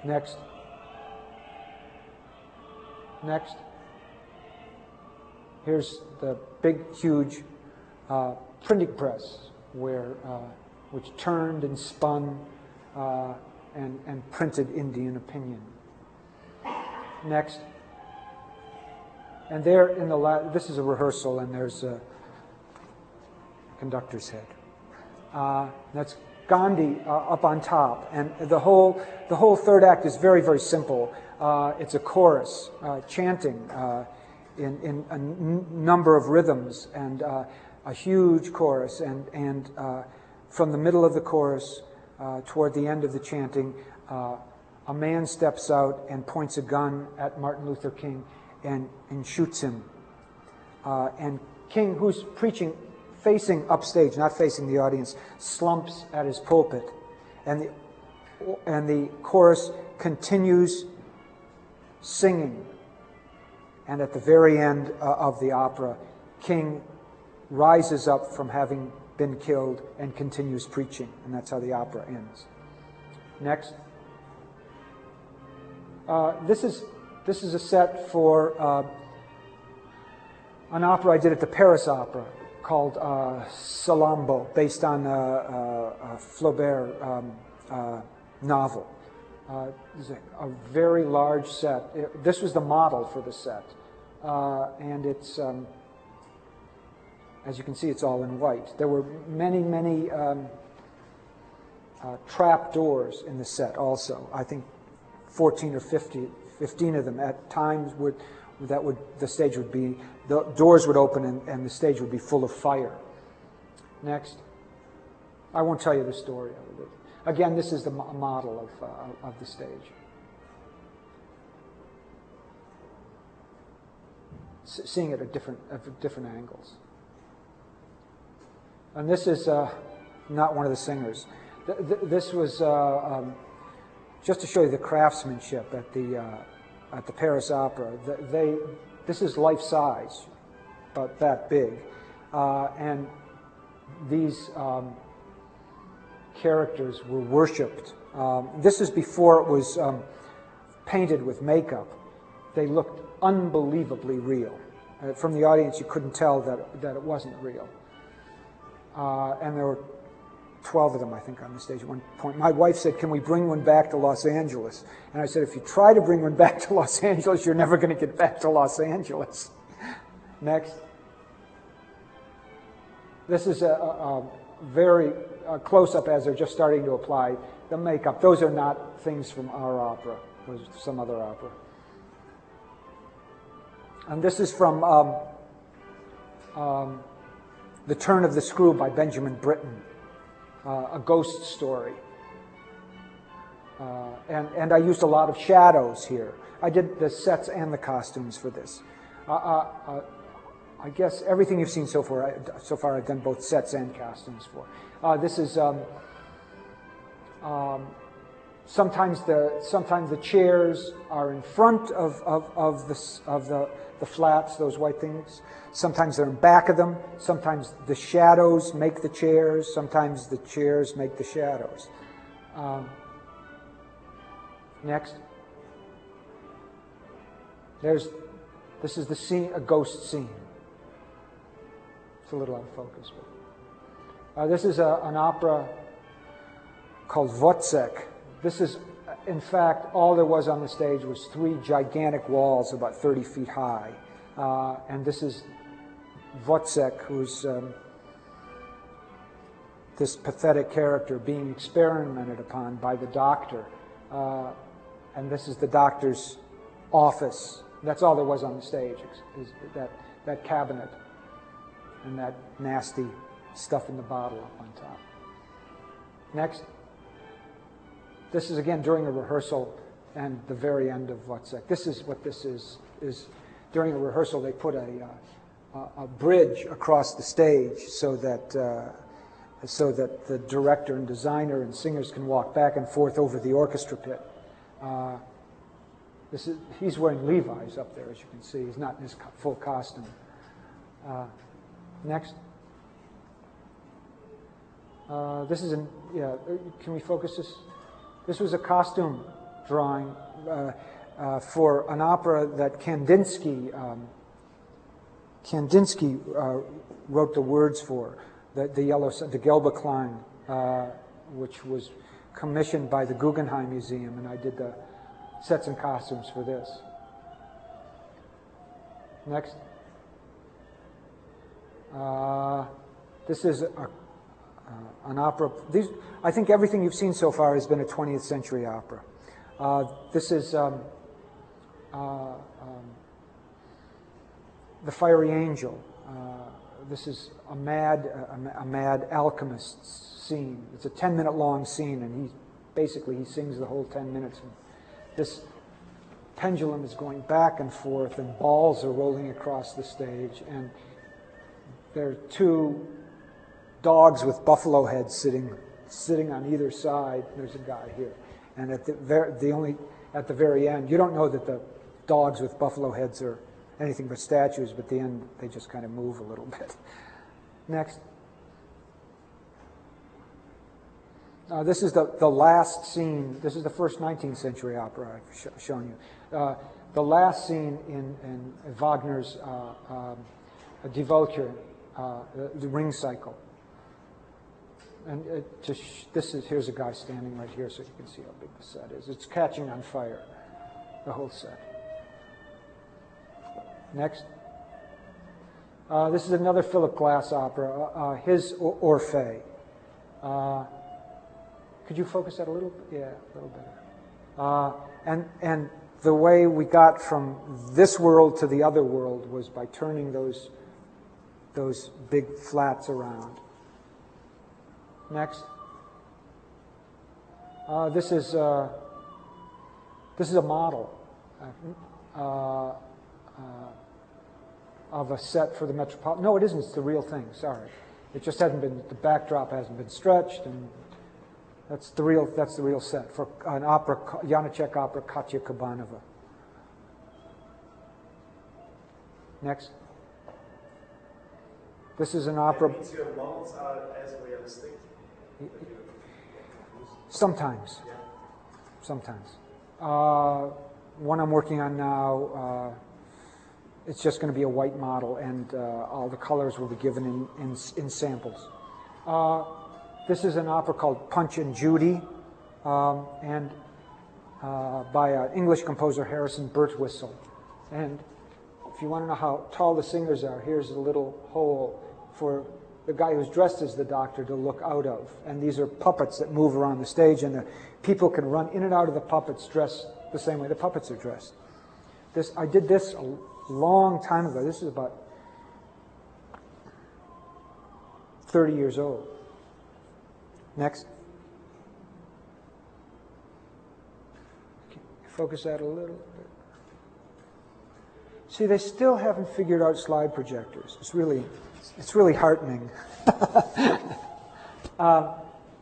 Speaker 2: Next. Next. Here's the big, huge printing press which turned and spun and printed Indian Opinion. Next. And there in the this is a rehearsal, and there's a conductor's head. That's Gandhi up on top, and the whole third act is very, very simple. It's a chorus chanting in a number of rhythms, and a huge chorus, and from the middle of the chorus toward the end of the chanting, a man steps out and points a gun at Martin Luther King and shoots him. And King, who's preaching facing upstage, not facing the audience, slumps at his pulpit. And the chorus continues singing. And at the very end of the opera, King rises up from having been killed and continues preaching. And that's how the opera ends. Next. This is a set for an opera I did at the Paris Opera called Salammbô, based on Flaubert novel. This is a very large set. This was the model for the set. And it's, as you can see, it's all in white. There were many, many trap doors in the set also. I think 14 or 15 of them. At times the stage would be, the doors would open and the stage would be full of fire. Next. I won't tell you the story of it. Again, this is the model of the stage. Seeing it at different angles. And this is not one of the singers. This was just to show you the craftsmanship at the Paris Opera. This is life size, about that big, and these characters were worshipped. This is before it was painted with makeup. They looked unbelievably real. From the audience, you couldn't tell that it wasn't real. And there were 12 of them, I think, on the stage at one point. My wife said, "Can we bring one back to Los Angeles?" And I said, "If you try to bring one back to Los Angeles, you're never going to get back to Los Angeles." Next. This is a very close-up as they're just starting to apply the makeup. Those are not things from our opera. Those are some other opera. And this is from The Turn of the Screw by Benjamin Britten, a ghost story. And I used a lot of shadows here. I did the sets and the costumes for this. I guess everything you've seen so far I've done both sets and costumes for. This is sometimes the chairs are in front of the flats, those white things. Sometimes they're in back of them. Sometimes the shadows make the chairs. Sometimes the chairs make the shadows. Next. This is the scene, a ghost scene. It's a little out of focus. But, this is an opera called Wozzeck. This is, in fact, all there was on the stage was 3 gigantic walls about 30 feet high. And this is Wozzeck, who's this pathetic character being experimented upon by the doctor. And this is the doctor's office. That's all there was on the stage, is that cabinet and that nasty stuff in the bottle up on top. Next. This is, again, during a rehearsal and the very end of Wozzeck. This is what this is during a rehearsal, they put a bridge across the stage so that the director and designer and singers can walk back and forth over the orchestra pit. He's wearing Levi's up there, as you can see. He's not in his full costume. Next. This is can we focus this? This was a costume drawing for an opera that Kandinsky wrote the words for, the Gelbe Klein, which was commissioned by the Guggenheim Museum, and I did the sets and costumes for this. Next. This is an opera. I think everything you've seen so far has been a 20th century opera. This is The Fiery Angel. This is a mad alchemist scene. It's a 10-minute long scene, and he sings the whole 10 minutes. And this pendulum is going back and forth, and balls are rolling across the stage, and there are 2 dogs with buffalo heads sitting on either side. There's a guy here, and at the very end, you don't know that the dogs with buffalo heads are anything but statues, but at the end they just kind of move a little bit. Next. This is the last scene. This is the first 19th century opera I've shown you. The last scene in Wagner's Die Walküre, the Ring Cycle. And here's a guy standing right here, so you can see how big the set is. It's catching on fire, the whole set. Next. This is another Philip Glass opera, his Orphée. Could you focus that a little? Yeah, a little better. And the way we got from this world to the other world was by turning those big flats around. Next. This is a model of a set for the Metropolitan. No, it isn't. It's the real thing. Sorry, it just hasn't been. The backdrop hasn't been stretched, and that's the real set for an opera, Janacek opera, Katya Kabanova. Next. This is an opera.
Speaker 1: That means your models are as realistic.
Speaker 2: Sometimes.
Speaker 1: Yeah.
Speaker 2: Sometimes. One I'm working on now, it's just going to be a white model, and all the colors will be given in samples. This is an opera called Punch and Judy, and by an English composer, Harrison Birtwistle. And if you want to know how tall the singers are, here's a little hole for the guy who's dressed as the doctor to look out of. And these are puppets that move around the stage, and the people can run in and out of the puppets dressed the same way the puppets are dressed. I did this a long time ago. This is about 30 years old. Next. Focus that a little bit. See, they still haven't figured out slide projectors. It's really heartening.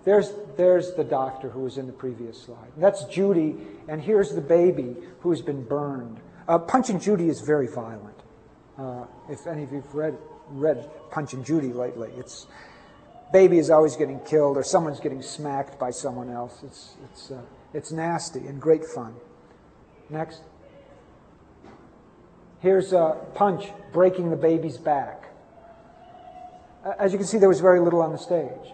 Speaker 2: There's the doctor who was in the previous slide. That's Judy, and here's the baby who's been burned. Punch and Judy is very violent. If any of you've read Punch and Judy lately, baby is always getting killed, or someone's getting smacked by someone else. It's nasty and great fun. Next. Here's Punch breaking the baby's back. As you can see, there was very little on the stage.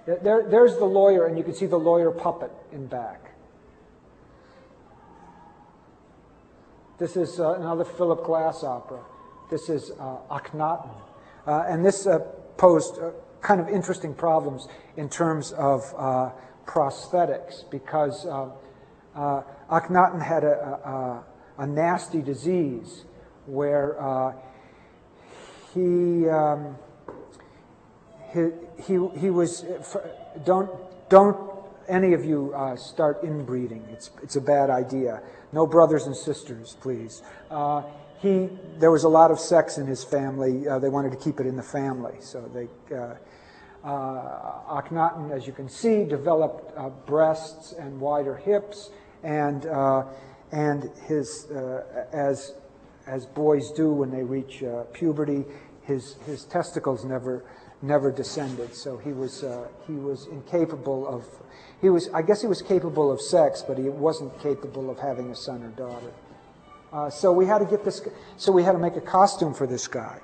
Speaker 2: There's the lawyer, and you can see the lawyer puppet in back. This is another Philip Glass opera. This is Akhenaten. And this posed kind of interesting problems in terms of prosthetics, because Akhenaten had a nasty disease where he was. Don't any of you start inbreeding. It's a bad idea. No brothers and sisters, please. There was a lot of sex in his family. They wanted to keep it in the family, so Akhenaten, as you can see, developed breasts and wider hips, and his as boys do when they reach puberty, his testicles never descended. So he was incapable of. I guess he was capable of sex, but he wasn't capable of having a son or daughter. So we had to get this. So we had to make a costume for this guy,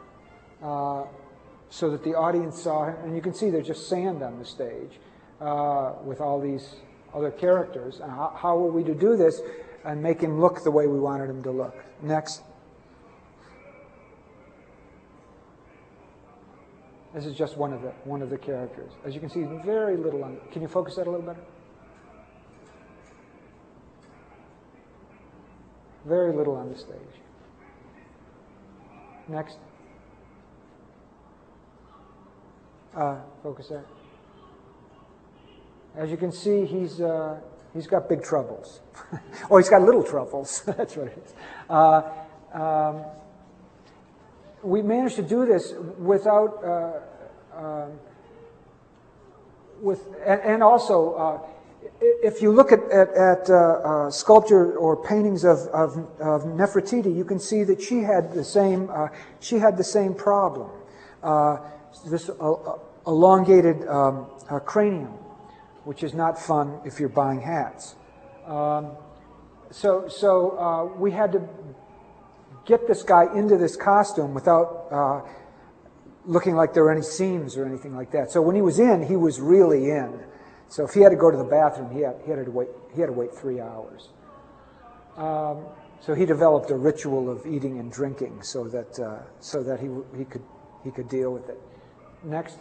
Speaker 2: so that the audience saw him. And you can see there's just sand on the stage with all these other characters. And how were we to do this and make him look the way we wanted him to look? Next. This is just one of the characters. As you can see, very little on. Can you focus that a little better? Very little on the stage. Next. Focus there. As you can see, he's got big troubles. Or he's got little troubles. That's what it is. We managed to do this without, and also, if you look at sculpture or paintings of Nefertiti, you can see that she had the same problem. This elongated cranium, which is not fun if you're buying hats. So we had to get this guy into this costume without looking like there were any seams or anything like that. So when he was in, he was really in. So if he had to go to the bathroom, he had to wait 3 hours. So he developed a ritual of eating and drinking so that he could deal with it. Next.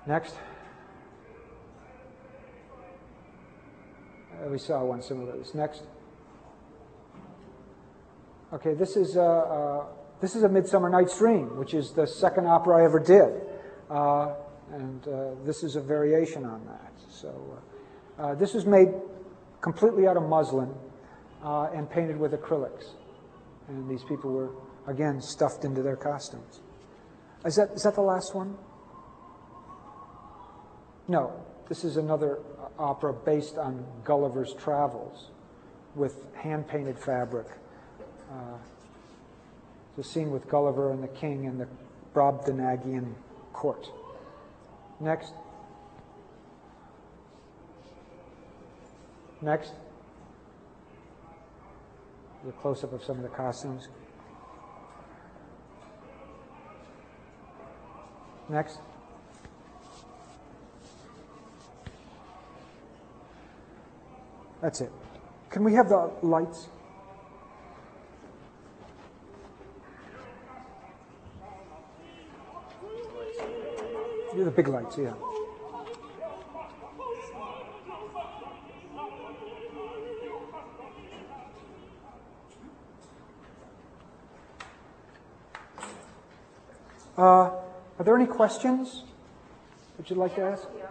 Speaker 2: Next. We saw one similar to this. Next. Okay, this is A Midsummer Night's Dream, which is the second opera I ever did, and this is a variation on that. So this was made completely out of muslin and painted with acrylics, and these people were again stuffed into their costumes. Is that the last one? No, this is another opera based on Gulliver's Travels with hand-painted fabric. The scene with Gulliver and the king and the Brobdingnagian court. Next. Next. The close-up of some of the costumes. Next. That's it. Can we have the lights? Yeah, the big lights, yeah. Are there any questions that you'd like to ask?
Speaker 3: Did you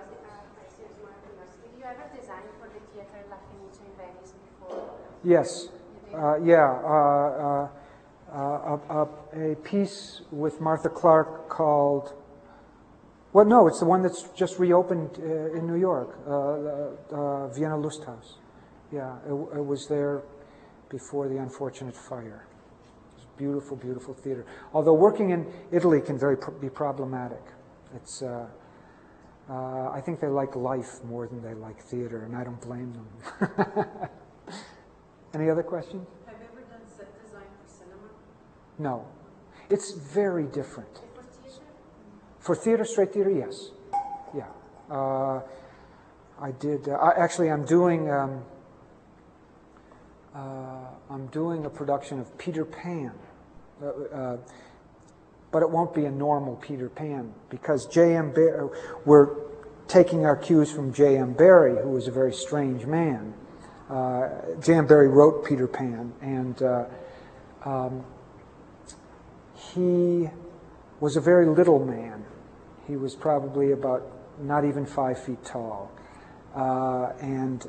Speaker 3: ever design for the Theatre La Fenice in Venice before?
Speaker 2: Yes. A piece with Martha Clark called, well, no, it's the one that's just reopened in New York, Vienna Lusthaus. Yeah, it was there before the unfortunate fire. It's beautiful, beautiful theater. Although working in Italy can be problematic. It's, I think they like life more than they like theater, and I don't blame them. Any other questions?
Speaker 7: Have you ever done set design for cinema?
Speaker 2: No. It's very different.
Speaker 3: For theater?
Speaker 2: For theater, straight theater, yes. Yeah. I did. Actually, I'm doing a production of Peter Pan, but it won't be a normal Peter Pan because J.M. Barrie. We're taking our cues from J.M. Barrie, who was a very strange man. J.M. Barrie wrote Peter Pan, and he was a very little man. He was probably about not even 5 feet tall, and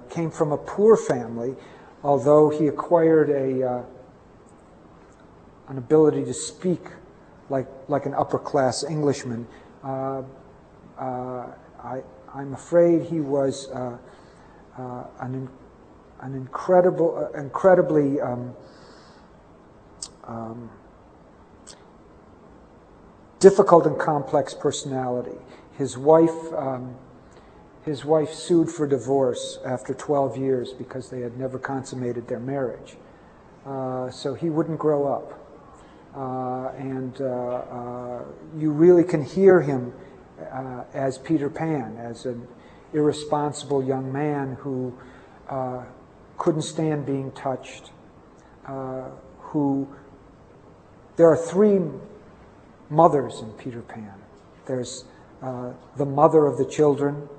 Speaker 2: came from a poor family, although he acquired an ability to speak like an upper-class Englishman. I'm afraid he was an incredibly difficult and complex personality. His wife sued for divorce after 12 years because they had never consummated their marriage. So he wouldn't grow up. And you really can hear him as Peter Pan, as an irresponsible young man who couldn't stand being touched, there are 3 mothers in Peter Pan. There's the mother of the children,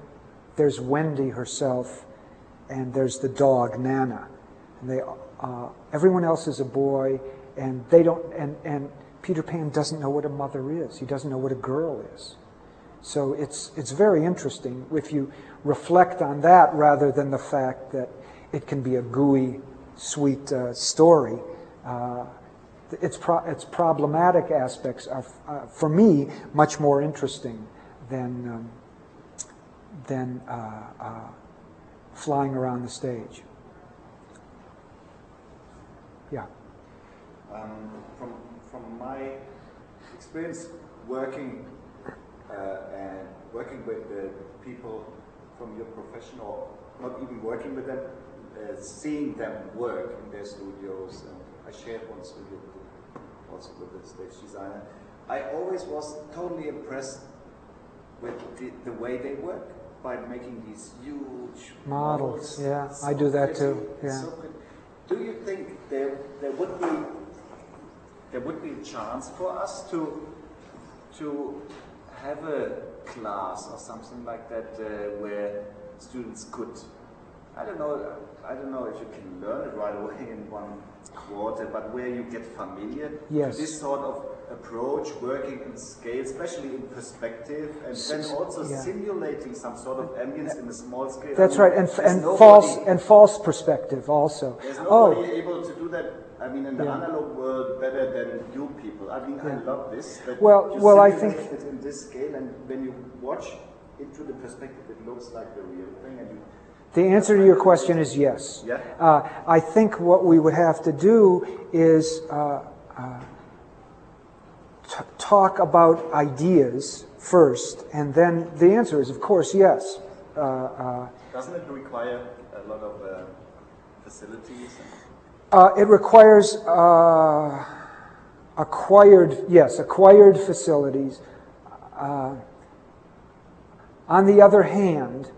Speaker 2: there's Wendy herself, and there's the dog, Nana. And everyone else is a boy, and they don't. And Peter Pan doesn't know what a mother is. He doesn't know what a girl is. So it's very interesting if you reflect on that rather than the fact that it can be a gooey, sweet story. Its problematic aspects are, for me, much more interesting than flying around the stage. Yeah.
Speaker 1: From my experience working with the people from your professional not even working with them, seeing them work in their studios. And I shared one studio also with the stage designer. I always was totally impressed with the way they work by making these huge
Speaker 2: Models, yeah,
Speaker 1: so
Speaker 2: I do that
Speaker 1: pretty,
Speaker 2: too, yeah.
Speaker 1: so pretty. Do you think there would be a chance for us to have a class or something like that where students could, I don't know if you can learn it right away in one quarter, but where you get familiar
Speaker 2: Yes.
Speaker 1: to this sort of approach, working in scale, especially in perspective, and then also
Speaker 2: yeah.
Speaker 1: simulating some sort of ambience in a small scale.
Speaker 2: That's right, and
Speaker 1: there's
Speaker 2: false perspective also.
Speaker 1: There's
Speaker 2: Oh,
Speaker 1: nobody able to do that. I mean, in the
Speaker 2: Yeah.
Speaker 1: analog world, better than you people. I mean, I
Speaker 2: Yeah.
Speaker 1: love this. That
Speaker 2: Well,
Speaker 1: you
Speaker 2: I
Speaker 1: simulate
Speaker 2: think-
Speaker 1: it in this scale, and when you watch into the perspective, it looks like the real thing. And you,
Speaker 2: the answer to your question is yes.
Speaker 1: Yeah.
Speaker 2: I think what we would have to do is talk about ideas first, and then the answer is, of course, yes.
Speaker 1: doesn't it require a lot of facilities?
Speaker 2: It requires acquired facilities. On the other hand,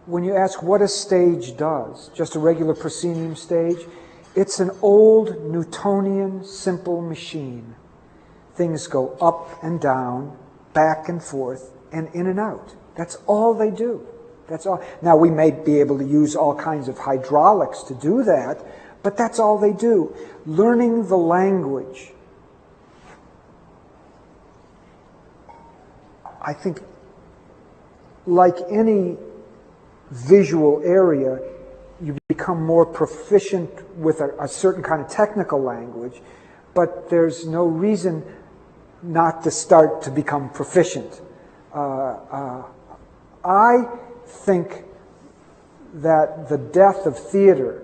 Speaker 2: when you ask what a stage does, just a regular proscenium stage, it's an old Newtonian simple machine. Things go up and down, back and forth, and in and out. That's all they do. That's all. Now, we may be able to use all kinds of hydraulics to do that, but that's all they do. Learning the language, I think, like any visual area, you become more proficient with a certain kind of technical language, but there's no reason not to start to become proficient. I think that the death of theater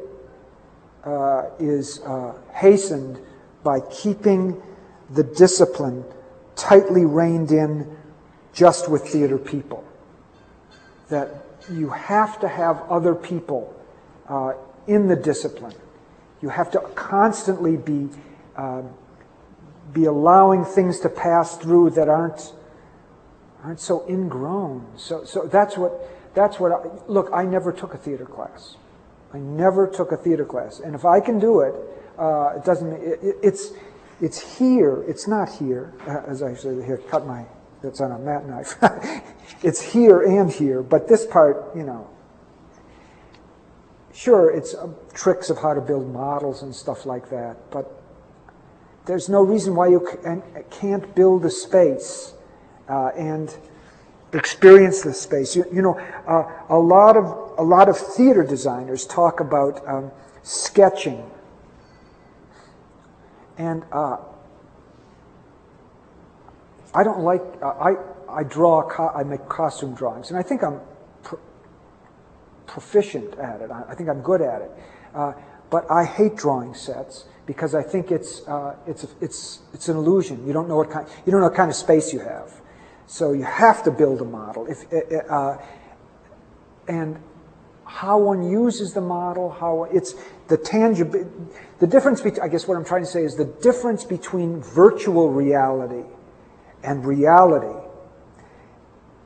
Speaker 2: is hastened by keeping the discipline tightly reined in just with theater people. That you have to have other people in the discipline. You have to constantly be allowing things to pass through that aren't so ingrown. So that's what. Look, I never took a theater class. I never took a theater class, and if I can do it, it doesn't. It's here. It's not here. As I say here, cut my. That's on a mat knife. It's here and here, but this part, sure, it's tricks of how to build models and stuff like that, but there's no reason why you can't build a space and experience the space. A lot of theater designers talk about sketching, and I don't like. I draw. I make costume drawings, and I think I'm proficient at it. I think I'm good at it. But I hate drawing sets because I think it's an illusion. You don't know what kind of space you have, so you have to build a model. And how one uses the model, how it's the tangible. The difference between, I guess what I'm trying to say is the difference between virtual reality and reality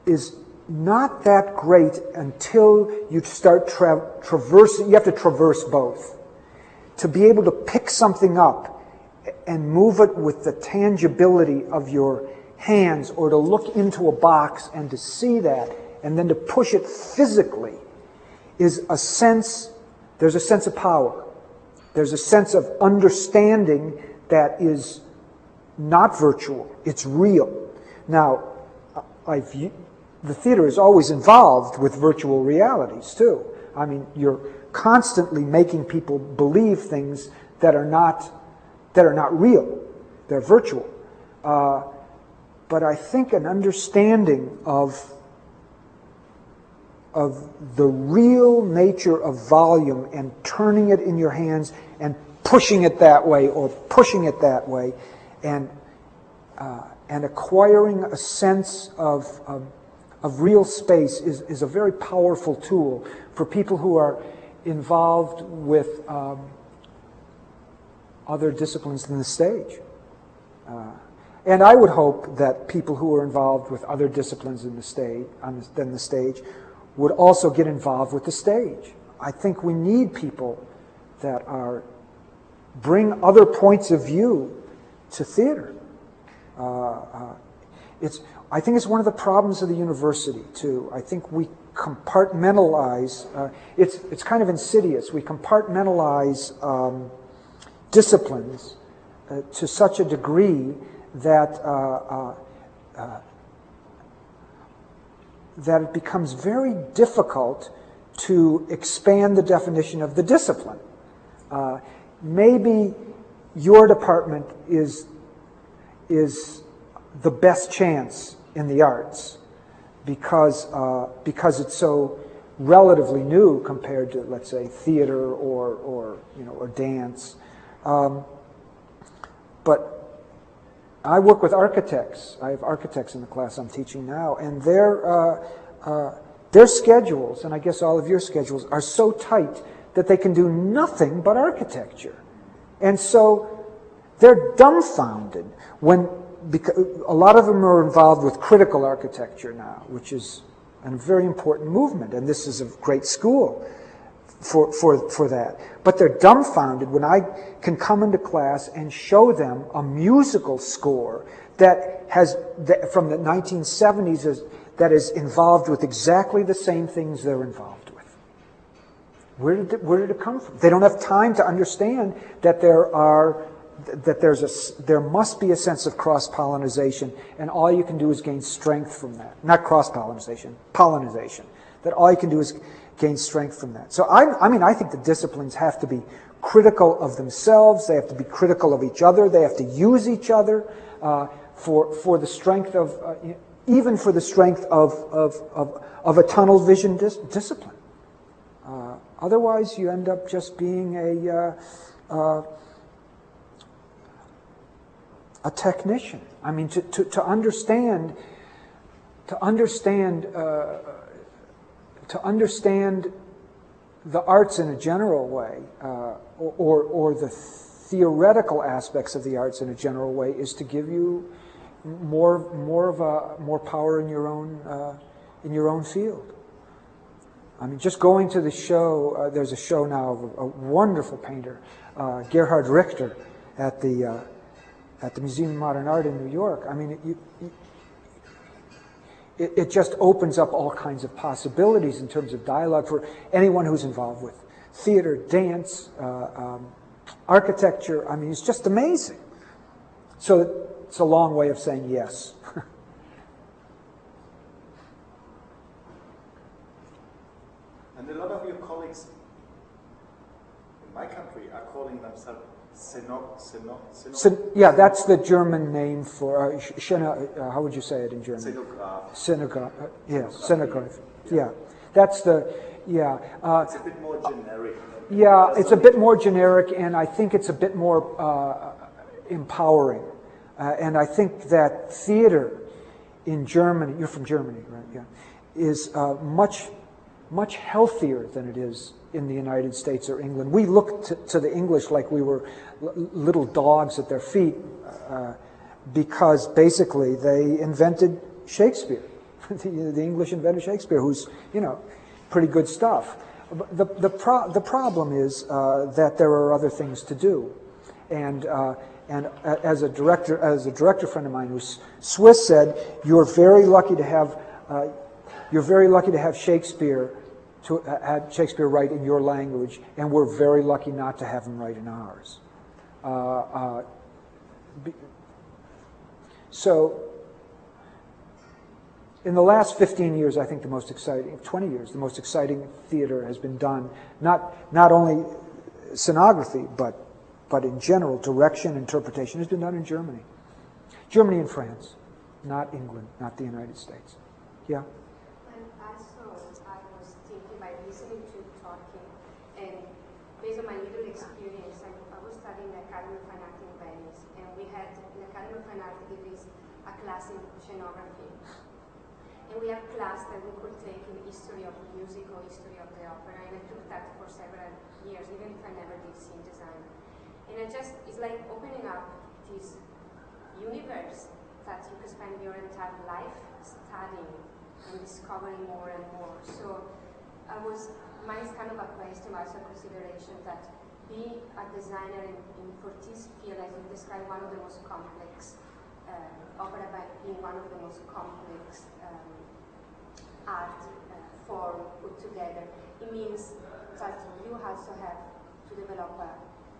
Speaker 2: is not that great until you start traversing. You have to traverse both. To be able to pick something up and move it with the tangibility of your hands, or to look into a box and to see that, and then to push it physically, is a sense, there's a sense of power. There's a sense of understanding that is not virtual, it's real. Now, the theater is always involved with virtual realities too. I mean, you're constantly making people believe things that are not real. They're virtual. But I think an understanding of the real nature of volume and turning it in your hands and pushing it that way or pushing it that way, and acquiring a sense of real space is a very powerful tool for people who are involved with other disciplines than the stage. And I would hope that people who are involved with other disciplines than the stage would also get involved with the stage. I think we need people that bring other points of view to theater. I think it's one of the problems of the university, too. I think we compartmentalize, it's kind of insidious, we compartmentalize disciplines to such a degree that that it becomes very difficult to expand the definition of the discipline. Maybe your department is the best chance in the arts because it's so relatively new compared to, let's say, theater or dance. But I work with architects. I have architects in the class I'm teaching now, and their schedules, and I guess all of your schedules, are so tight that they can do nothing but architecture. And so they're dumbfounded because a lot of them are involved with critical architecture now, which is a very important movement, and this is a great school for that. But they're dumbfounded when I can come into class and show them a musical score from the 1970s that is involved with exactly the same things they're involved with. Where did it come from? They don't have time to understand that there must be a sense of cross-pollination, and all you can do is gain strength from that. Not cross-pollination, pollination. That all you can do is gain strength from that. So I think the disciplines have to be critical of themselves. They have to be critical of each other. They have to use each other for the strength of even for the strength of a tunnel vision discipline. Otherwise, you end up just being a technician. I mean, to understand the arts in a general way, or the theoretical aspects of the arts in a general way, is to give you more power in your own field. I mean, just going to the show. There's a show now of a wonderful painter, Gerhard Richter, at the Museum of Modern Art in New York. I mean, it just opens up all kinds of possibilities in terms of dialogue for anyone who's involved with theater, dance, architecture. I mean, it's just amazing. So it's a long way of saying yes.
Speaker 1: And a lot of your colleagues in my country are calling themselves
Speaker 2: yeah, that's the German name for how would you say it in German? Szenograph. Szenograph. Yeah, that's the
Speaker 1: it's a bit more generic.
Speaker 2: Yeah, it's a bit more generic, and I think it's a bit more empowering. And I think that theater in Germany, you're from Germany, right? Yeah, is much healthier than it is in the United States or England. We look to the English like we were little dogs at their feet because basically they invented Shakespeare. The English invented Shakespeare, who's, pretty good stuff. The problem is that there are other things to do. And as a director friend of mine who's Swiss said, you're very lucky to have Shakespeare had Shakespeare write in your language, and we're very lucky not to have him write in ours. So, in the last 15 years, I think 20 years, the most exciting theater has been done, not only scenography, but in general, direction, interpretation has been done in Germany. Germany and France, not England, not the United States. Yeah?
Speaker 3: Listening to talking, and based on my little experience, I was studying the Academy of Fine Arts in Venice, and we had in the Academy of Fine Arts there is a class in scenography, And we have class that we could take in history of music or history of the opera, and I took that for several years, even if I never did scene design. And it's like opening up this universe that you can spend your entire life studying and discovering more and more. So mine's kind of a question, also a consideration that being a designer for this field, I think describe one of the most complex, opera by being one of the most complex art form put together. It means that you also have to develop a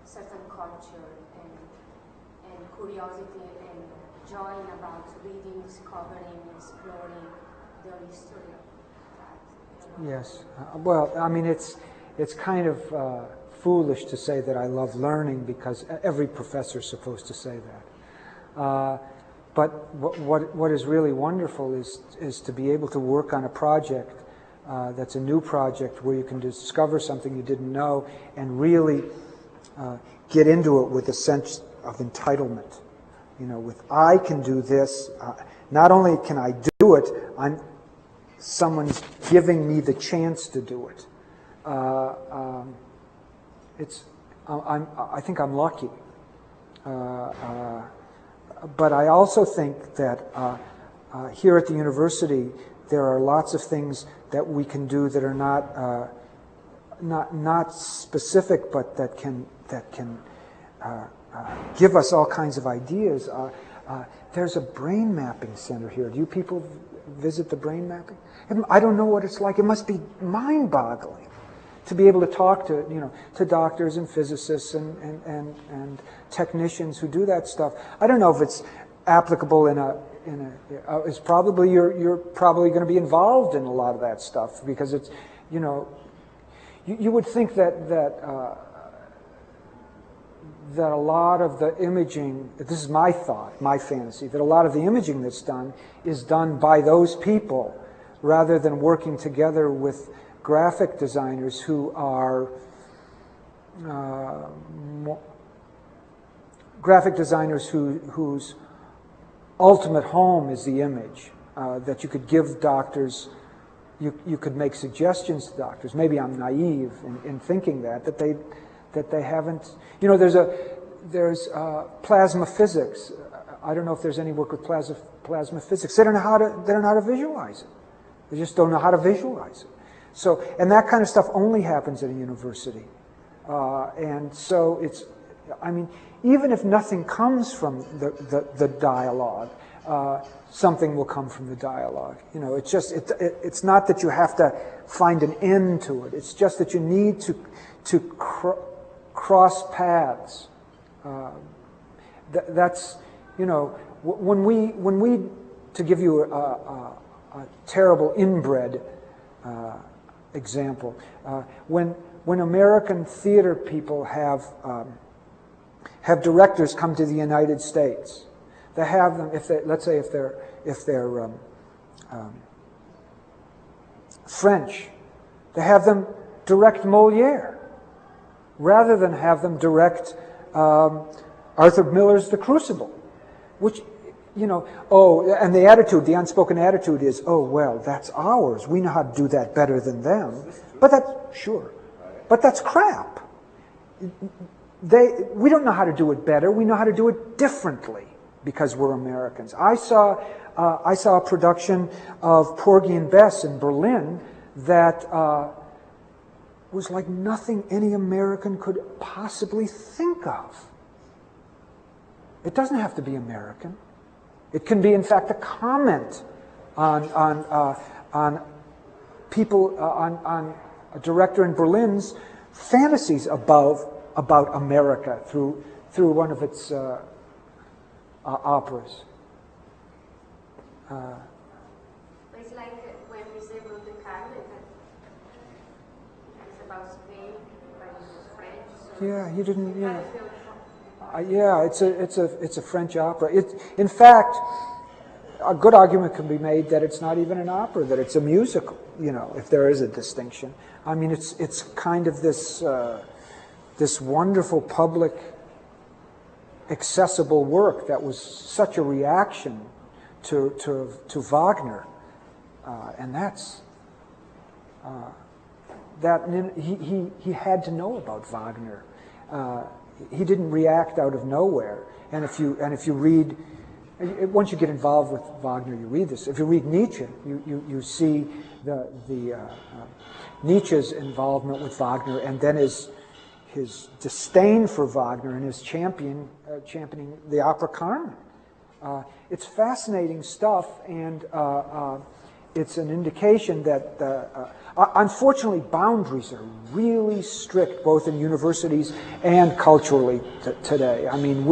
Speaker 3: certain culture and curiosity and joy about reading, discovering, exploring the history of that.
Speaker 2: Yes. Well, I mean, it's kind of foolish to say that I love learning, because every professor is supposed to say that. But what is really wonderful is to be able to work on a project that's a new project where you can discover something you didn't know and really get into it with a sense of entitlement. You know, with I can do this. Not only can I do it, someone's giving me the chance to do it. I think I'm lucky. But I also think that here at the university, there are lots of things that we can do that are not specific, but that can give us all kinds of ideas. There's a brain mapping center here. Do you people visit the brain mapping? I don't know what it's like. It must be mind-boggling to be able to talk to doctors and physicists and technicians who do that stuff. I don't know if it's applicable it's probably you're probably going to be involved in a lot of that stuff, because it's, you would think that a lot of the imaging, this is my thought, my fantasy, that a lot of the imaging that's done is done by those people rather than working together with graphic designers who are whose ultimate home is the image, that you could give doctors, you could make suggestions to doctors. Maybe I'm naive in thinking that they haven't. There's plasma physics. I don't know if there's any work with plasma physics. They don't know how to visualize it. They just don't know how to visualize it. So, and that kind of stuff only happens at a university. And so even if nothing comes from the dialogue, something will come from the dialogue. It's not that you have to find an end to it. It's just that you need to cross paths. That's, when we, to give you a terrible inbred example, when American theater people have directors come to the United States, they have them, let's say if they're French, they have them direct Molière rather than have them direct Arthur Miller's The Crucible, which, and the unspoken attitude is, oh, well, that's ours. We know how to do that better than them. But that's crap. We don't know how to do it better. We know how to do it differently because we're Americans. I saw a production of Porgy and Bess in Berlin that was like nothing any American could possibly think of. It doesn't have to be American. It can be, in fact, a comment on people, on a director in Berlin's fantasies about America through one of its operas.
Speaker 3: It's like when we say Monte Carlo, it's about Spain, but it was French. So
Speaker 2: Yeah, you didn't. Yeah. Yeah, it's a French opera. In fact, a good argument can be made that it's not even an opera, that it's a musical. If there is a distinction. I mean, it's kind of this wonderful public, accessible work that was such a reaction to Wagner. And that's that. He had to know about Wagner. He didn't react out of nowhere. And if you read, once you get involved with Wagner, you read this. If you read Nietzsche, you see the Nietzsche's involvement with Wagner, and then his disdain for Wagner and his championing the opera Carmen. It's fascinating stuff, and it's an indication that, unfortunately, boundaries are really strict, both in universities and culturally today. I mean,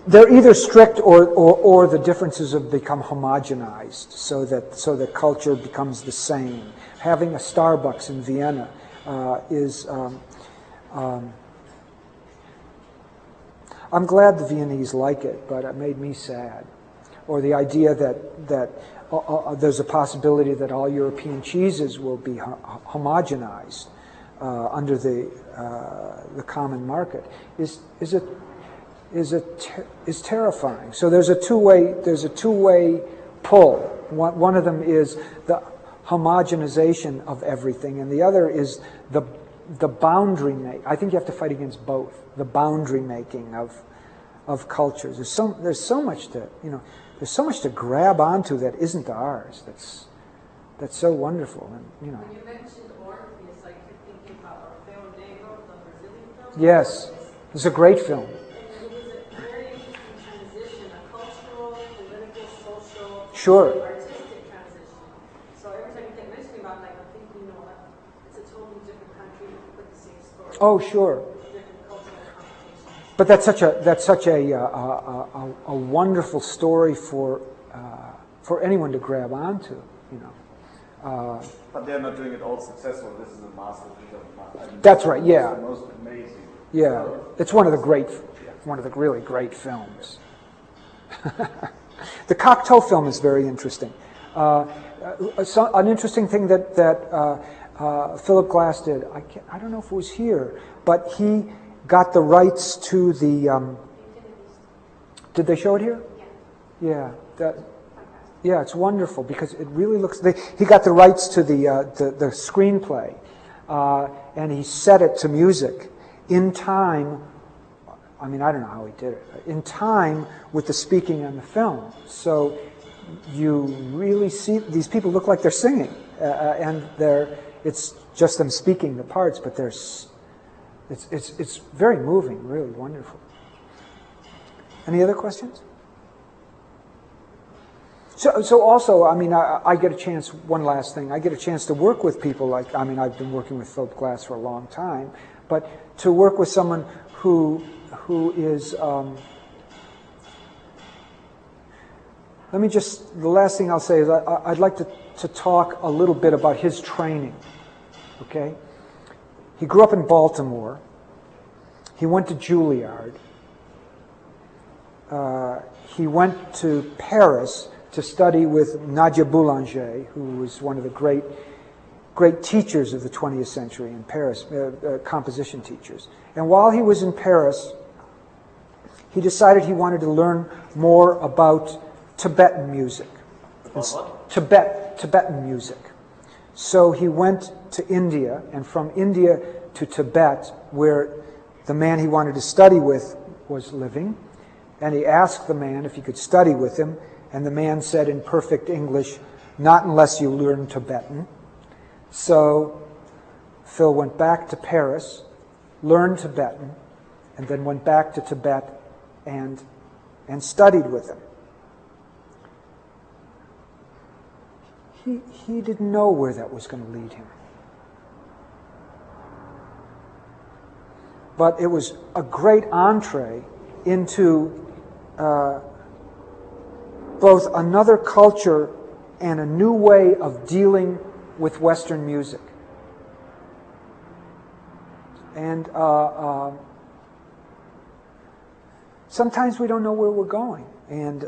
Speaker 2: they're either strict or the differences have become homogenized, so that culture becomes the same. Having a Starbucks in Vienna is. I'm glad the Viennese like it, but it made me sad. Or the idea that there's a possibility that all European cheeses will be homogenized under the common market is terrifying. So there's a two-way pull. One of them is the homogenization of everything, and the other is the boundary making. I think you have to fight against both. The boundary making of cultures. There's so much to grab onto that isn't ours. That's so wonderful. And
Speaker 7: When you mentioned Orpheus, I kept thinking about Orfeo Negro, the Brazilian film.
Speaker 2: Yes, it's a great film.
Speaker 7: And it was a very interesting transition, a cultural, political, social,
Speaker 2: Sure.
Speaker 7: artistic transition. So every time you kept mentioning about, like, I'm thinking, it's a totally different country with the same story.
Speaker 2: Oh, sure.
Speaker 7: Different cultural connotations.
Speaker 2: But that's such a wonderful story for anyone to grab onto, you know.
Speaker 1: But they're not doing it all successful. This is a masterpiece of
Speaker 2: That's right. Yeah.
Speaker 1: It's the most amazing.
Speaker 2: Yeah, it's one of the really great films. The Cocteau film is very interesting. An interesting thing that Philip Glass did. I don't know if it was here, but he got the rights to the. Did they show it here? Yeah. Yeah, it's wonderful because it really looks. He got the rights to the screenplay, and he set it to music in time. I mean, I don't know how he did it. In time with the speaking on the film, so you really see these people look like they're singing, and it's just them speaking the parts, but it's very moving, really wonderful. Any other questions? So also, I mean, I get a chance, one last thing, I get a chance to work with people like, I mean, I've been working with Philip Glass for a long time, but to work with someone who is, the last thing I'll say is I'd like to talk a little bit about his training, okay? He grew up in Baltimore. He went to Juilliard. He went to Paris to study with Nadia Boulanger, who was one of the great teachers of the 20th century in Paris, composition teachers. And while he was in Paris, he decided he wanted to learn more about Tibetan music. Tibetan music. So he went to India, and from India to Tibet, where the man he wanted to study with was living, and he asked the man if he could study with him, and the man said in perfect English, "Not unless you learn Tibetan." So Phil went back to Paris, learned Tibetan, and then went back to Tibet and studied with him. He didn't know where that was going to lead him. But it was a great entree into both another culture and a new way of dealing with Western music. And sometimes we don't know where we're going, and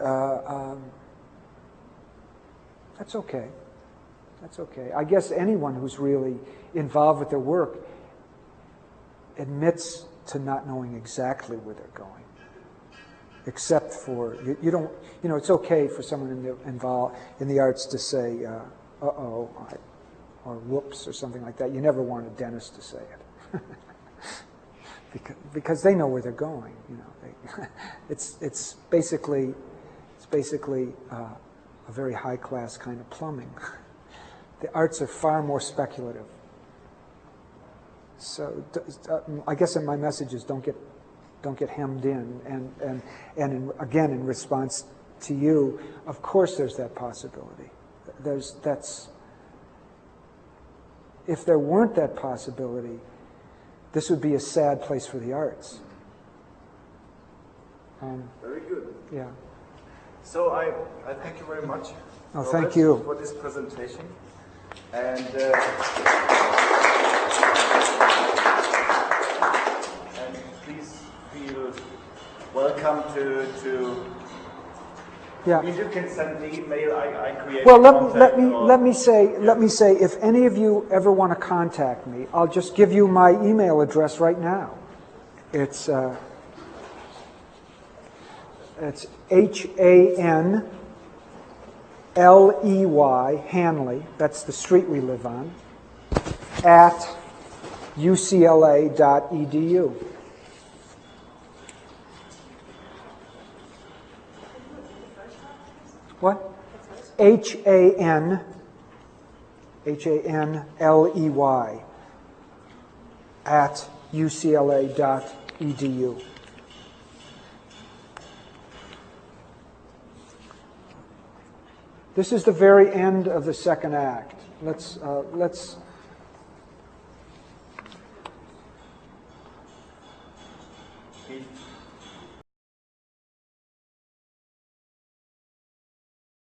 Speaker 2: that's okay. That's okay. I guess anyone who's really involved with their work admits to not knowing exactly where they're going. except for, you don't, it's okay for someone involved in the arts to say, uh-oh, or whoops, or something like that. You never want a dentist to say it. because they know where they're going, it's basically a very high-class kind of plumbing. The arts are far more speculative. So I guess my message is don't get hemmed in. And again, in response to you, of course there's that possibility. If there weren't that possibility, this would be a sad place for the arts.
Speaker 1: Very good.
Speaker 2: Yeah.
Speaker 1: So I thank you very much.
Speaker 2: Oh,
Speaker 1: Robert,
Speaker 2: thank you.
Speaker 1: for this presentation. And please feel welcome to
Speaker 2: Yeah.
Speaker 1: I mean, you can send me email. I create.
Speaker 2: Well,
Speaker 1: contact
Speaker 2: let me say, if any of you ever want to contact me, I'll just give you my email address right now. It's HANLEY, Hanley. That's the street we live on. @ ucla.edu. What? HANLEY @ ucla.edu. This is the very end of the second act. Let's
Speaker 1: Keith,